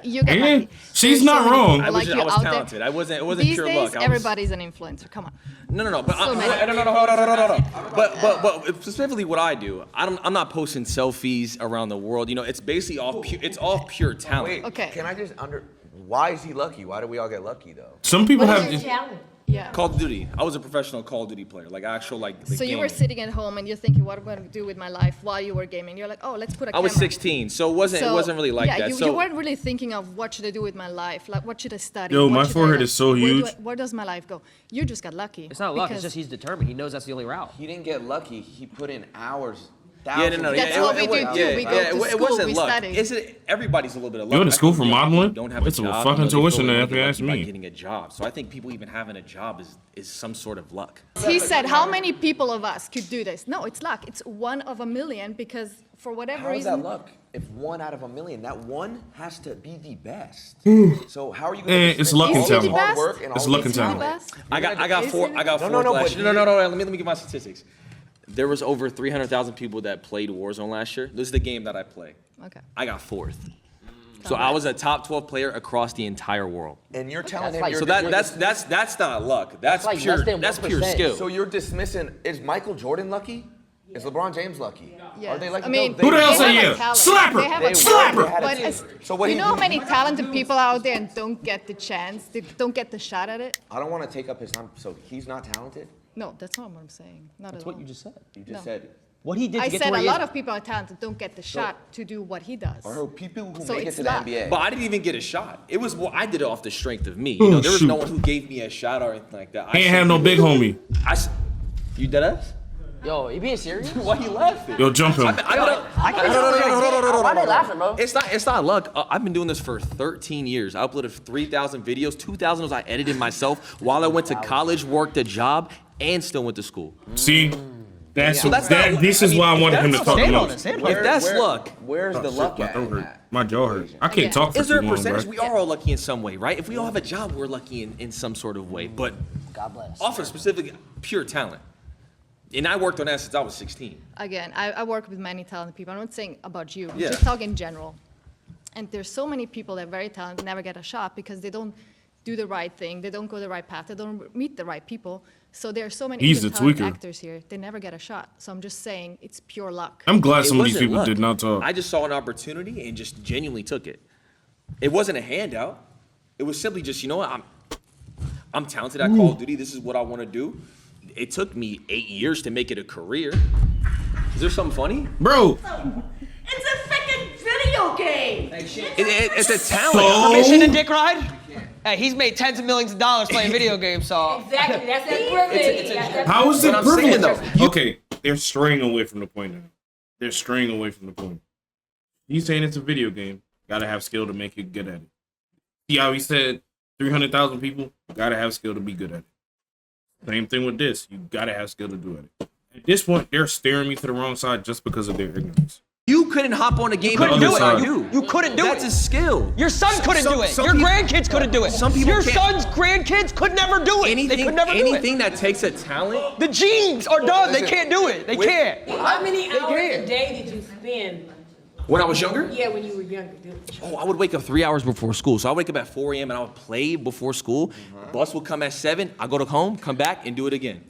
You got lucky. She's There's not so many wrong. people I was, like just, you I was out there. talented. It wasn't These pure days, luck. I was, everybody's an influencer. Come on. No. But So many. no. Hold on. But specifically, what I do, I'm not posting selfies around the world. It's basically all pure talent. Wait, Okay. can I just why is he lucky? Why do we all get lucky though? Some people What have. is your challenge? Yeah. Call of Duty. I was a professional Call of Duty player, like actual like. So you were gaming. sitting at home and you're thinking, what am I going to do with my life while you were gaming? You're like, oh, let's put a I camera. was 16, so it wasn't really like yeah, that. you weren't really thinking of what should I do with my life, like what should I study? Yo, what my should I forehead do? is so huge. Where does my life go? You just got lucky. It's not luck. It's because- just he's determined. He knows that's the only route. He didn't get lucky. He put in hours. Yeah, no. That's what we do too. We go to it school, wasn't we luck. study. Everybody's a little bit of luck. You went to I school think for people modeling? Don't have It's a job, fucking they feel tuition they there, might if you get ask lucky by me. Getting a job. So I think people even having a job is some sort of luck. He said, how many people of us could do this? No, it's luck. It's 1 of a million because for whatever How is reason. that luck? If 1 out of a million, that one has to be the best. Hmm. So how are you going to? It's luck and all this talent. hard work and It's all luck this and talent. talent? I got four No, last but year. No. Let me give my statistics. There was over 300,000 people that played Warzone last year. This is the game that I play. Okay. I got 4th. So I was a top 12 player across the entire world. And you're telling him So you're that's not luck. That's like pure less than that's pure 1%. skill. So you're dismissing? Is Michael Jordan lucky? Is LeBron James lucky? Yes. Are they lucky? I mean, Who the hell they say have a yeah? talent. Slap her! They have a Slap her! talent, but So what you do know how many talented people out there and don't get the chance, they don't get the shot at it? I don't want to take up his time. So he's not talented? No, that's not what I'm saying. Not That's at what all. you just said. You just No. said. What he did I to get said to where a he lot is. of people are talented, don't get the shot to do what he does. Or people who So make it it's to the luck. NBA. But I didn't even get a shot. It was I did it off the strength of me. Oh, You know, there was shoot. no one who gave me a shot or anything like that. Ain't have no big homie. You dead ass? Yo, you being serious? Why you laughing? Yo, jump him. Why they laughing, bro? It's not luck. I've been doing this for 13 years. I uploaded 3,000 videos. 2,000 was I edited myself while I went to college, worked a job, and still went to school. See, this is I why I wanted him to talk the most. If that's luck, Where's the luck My at? throat hurt. My jaw hurts. I can't talk for is there too a long, percentage? bro. We are all lucky in some way, right? If we all have a job, we're lucky in some sort of way. But God bless. off of specific pure talent. And I worked on that since I was 16. Again, I work with many talented people. I'm not saying about you. I'm Yeah. just talking in general. And there's so many people that are very talented, never get a shot because they don't do the right thing. They don't go the right path. They don't meet the right people. So there are so many He's good the talented tweaker. actors here. They never get a shot. So I'm just saying it's pure luck. I'm glad It some of these wasn't people luck. did not talk. I just saw an opportunity and just genuinely took it. It wasn't a handout. It was simply just, you know what, I'm talented at Call of Duty. This is what I want to do. It took me 8 years to make it a career. Is there something funny? Bro, It's a freaking video game. It's a talent. Permission to dick ride? Hey, he's made tens of millions of dollars playing video games, so. Exactly. That's that how is it But I'm saying, privilege? though, Okay, they're straying away from the point now. They're straying away from the point. He's saying it's a video game. Gotta have skill to make it good at it. See how he said 300,000 people? Gotta have skill to be good at it. Same thing with this. You gotta have skill to do it. At this point, they're steering me to the wrong side just because of their ignorance. You couldn't hop on a game couldn't and do do it. what I You- do. you couldn't do That's it. a skill. Your son couldn't do it. some Your people- grandkids couldn't do it. Some people Your can't- son's grandkids could never do it. They could never do it. Anything that takes a talent. The genes are done. They can't do it. They can't. How many They hours can't. a day did you spend? When I was younger? Yeah, when you were younger. Dude. Oh, I would wake up 3 hours before school. So I wake up at 4 a.m. and I would play before school. Bus would come at 7. I go to home, come back, and do it again.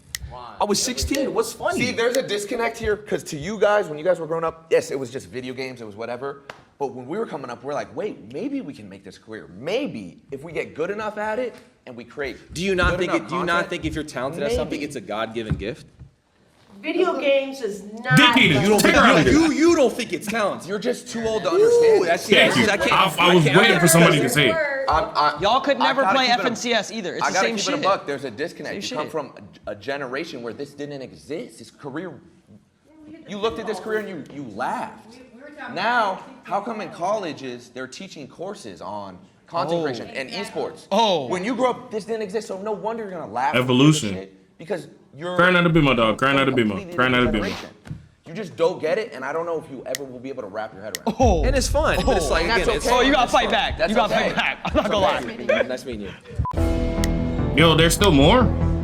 I was 16. What's funny? See, there's a disconnect here because to you guys, when you guys were growing up, yes, it was just video games, it was whatever. But when we were coming up, we're like, wait, maybe we can make this career. Maybe if we get good enough at it and we create. Do you not good think? enough Do you not content, think if you're talented at maybe. something, it's a God-given gift? Video games is not. Dick eater. You don't Take think her out of here. you don't think it's talent. You're just too old to understand. That's Thank you. I was waiting for somebody to say it. Y'all could I never gotta play keep it a- FNCS either. It's I the gotta same keep shit. it a buck. There's a disconnect. Same You come shit. from a generation where this didn't exist. This career, you looked at this career and you laughed. Now, how come in colleges they're teaching courses on content creation and esports? Oh. When you grew up, this didn't exist, so no wonder you're gonna laugh. Evolution. at this shit because you're Cry not to be my dog. Cry not to be completely my. Cry not to be my. generation. You just don't get it, and I don't know if you ever will be able to wrap your head around. Oh. And it's fun. But it's like, And that's again, it's okay. Oh, you gotta That's fight fine. back. That's You gotta okay. fight back. I'm not gonna lie. Nice meeting you. Yo, there's still more?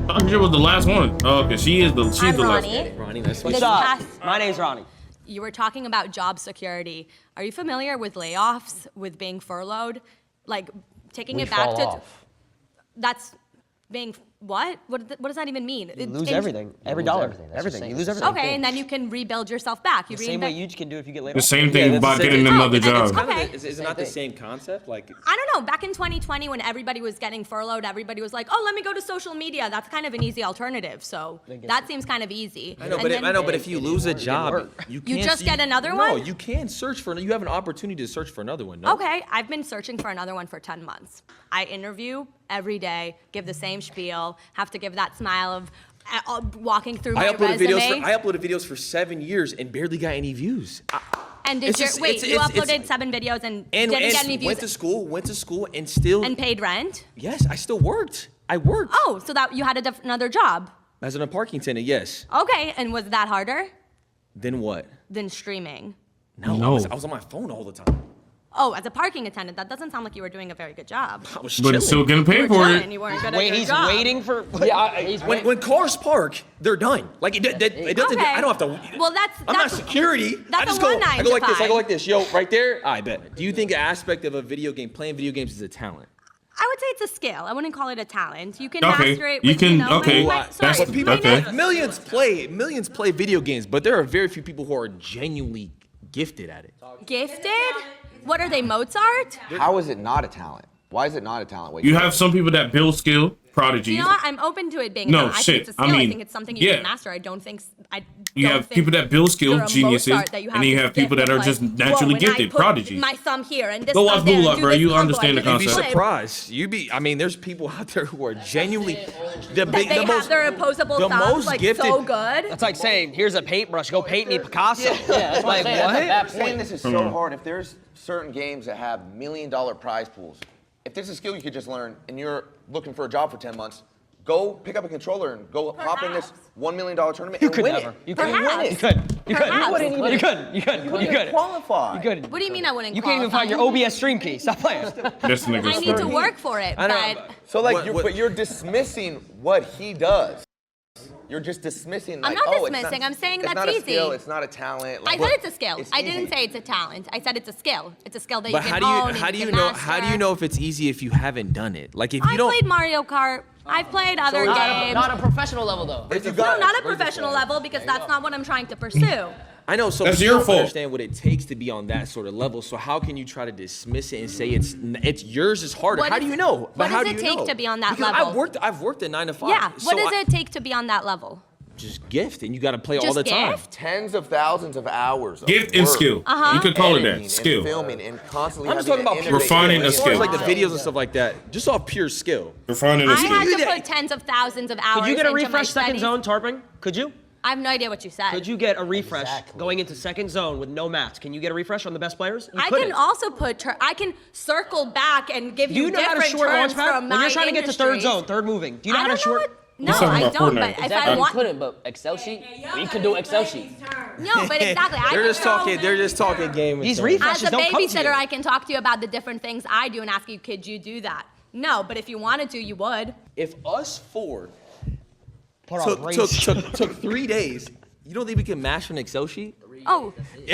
I thought she was the last one. Oh, okay, she's the last Ronnie. one. Ronnie, nice to meet This you. past, My name's Ronnie. you were talking about job security. Are you familiar with layoffs, with being furloughed? Like taking We it back fall to off. that's being What? What does that even mean? You lose everything. Every dollar. Everything. You lose everything. Okay, and then you can rebuild yourself back. You The same way you can do if you get laid The off. same thing about getting another job. Okay. Is it not the same concept? Like, I don't know. Back in 2020, when everybody was getting furloughed, everybody was like, "Oh, let me go to social media." That's kind of an easy alternative. So that seems kind of easy. I know, but if you lose a job, you can't. You just get another No, one? you can search for. You have an opportunity to search for another one. No? Okay, I've been searching for another one for 10 months. I interview every day, give the same spiel, have to give that smile of walking through my resume. I uploaded videos for 7 years and barely got any views. And did you uploaded 7 videos and didn't get any views? Went to school, and still. And paid rent? Yes, I still worked. I worked. Oh, so that you had another job? As a parking attendant, yes. Okay, and was that harder Then what? than streaming? No. I was on my phone all the time. Oh, as a parking attendant, that doesn't sound like you were doing a very good job. I was But it's still getting paid for it. You weren't good at your job. waiting for. When cars park, they're done. Like it doesn't. Okay. I don't have to. Well, I'm not security. That's I just a go. one I go like this. I 9 go like this. Yo, right there. I bet. Do you think an aspect of a video game, playing video games, is a talent? I would say it's a skill. I wouldn't call it a talent. You can Okay. master it. You With, can- know, okay. like, That's sorry, people. okay. Millions play video games, but there are very few people who are genuinely gifted at it. Gifted? What are they, Mozart? How is it not a talent? Why is it not a talent? Wait, You have some people that build skill, prodigies. You know what? I'm open to it being. No, I think shit. it's a skill. I mean, think it's something you yeah. can master. I don't think. You have people that build skill, you're a geniuses, Mozart that you and you this have people gift that of, are just like, naturally whoa, when I gifted, put prodigies. My thumb here and this. Go watch thumb there Blue and Lock, do bro. this You combo, understand I the do this concept. flip. Surprised. I mean, there's people out there who are genuinely That they have their opposable the thumbs most like gifted- so good. That's like saying, here's a paintbrush, go paint me Picasso. Yeah, that's like, what I'm saying. what? I'm saying this is so hard. If there's certain games that have $1 million prize pools, if there's a skill you could just learn and you're looking for a job for 10 months, go pick up a controller and go hop in this $1 million tournament and win it. You couldn't couldn't. win it. You couldn't. You couldn't. Perhaps. You couldn't. Qualify. You couldn't. What do you mean I wouldn't? You can't even find your OBS stream key. Stop playing. This nigga I need to work for it, but So like, but you're dismissing what he does. You're just dismissing. I'm Like, not oh, it's dismissing. I'm saying it's that's not a easy. skill. It's not a talent. I Like, said it's a skill. it's I didn't easy. say it's a talent. I said it's a skill. It's a skill that But you how can do you own. how and do you you can know master. how do you know if it's easy if you haven't done it? Like if you I don't. played Mario Kart. I've played other games. Not a professional level though. No, not a professional level because that's not what I'm trying to pursue. I know, so That's you your don't fault. understand what it takes to be on that sort of level. So how can you try to dismiss it and say it's yours is harder? What How does do you it- know? what But how does do it you take know? to be on that Because level? I've worked a 9 to 5. Yeah. So What does it take to be on that level? Just gift, and you got to play all Just the time. gift? Tens of thousands of hours. Of Gift and work, skill. Uh-huh. You could call it editing that. Skill. And filming and constantly. I'm just having talking to about innovate. Refining a as far as skill. like the videos and stuff like that, just off pure skill. Refining I a skill. had to put tens of thousands of hours Could you get a into my refresh second studies. zone, Tarping? Could you? I have no idea what you said. Could you get a refresh going into second zone with no mats? Can you get a refresh on the best players? You I couldn't. can also put. I can circle back and give Do you you know how to different short terms launch pad? from When my you're trying to get to third industries. zone, third moving. Do you know I how to don't know short? what. No, talking I about don't. Fortnite. But if Exactly. I You want, couldn't, but Excel sheet. You can do Excel sheet. no, but exactly. I They're can just throw- talking. They're just talking game. These and refreshes As a don't come to babysitter, you. I can talk to you about the different things I do and ask you, could you do that? No, but if you wanted to, you would. If us four Put our brains- took 3 days, you don't think we can master an Excel sheet? Oh,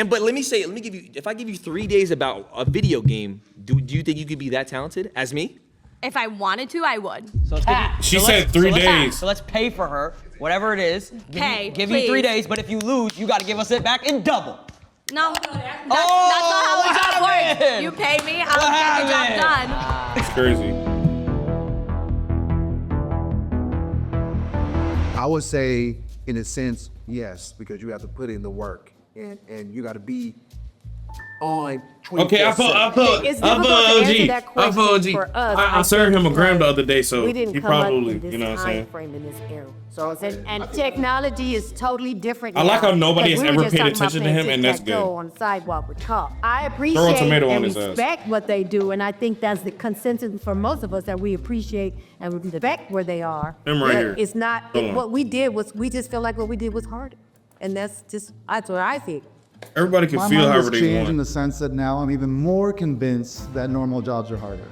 But let me give you. If I give you 3 days about a video game, do you think you could be that talented as me? if I wanted to, I would. So let's give you- She so said let's- 3 so let's- days. So let's pay for her, whatever it is. Give you 3 please. days, but if you lose, you got to give us it back in double. No, that's not how what the job works. happened? You pay me, I'll get the job done. It's crazy. I would say, in a sense, yes, because you have to put in the work and you got to be on 24/7. Okay, I put OG. I served him a gram the other day, so we didn't he come up probably, in this you know what I'm time saying? frame in this era. So and technology is totally different. I like now, how nobody 'cause has we were ever just paid talking about attention to him, playing and that's good. tic-tac-toe on the sidewalk with cop. I Throw a appreciate tomato on and his ass. respect what they do, and I think that's the consensus for most of us that we appreciate and respect where they are. Him right But here. It's not Hold on. what we did was we just feel like what we did was harder, and that's what I think. Everybody can My feel mind however has they changed in want. the sense that now I'm even more convinced that normal jobs are harder.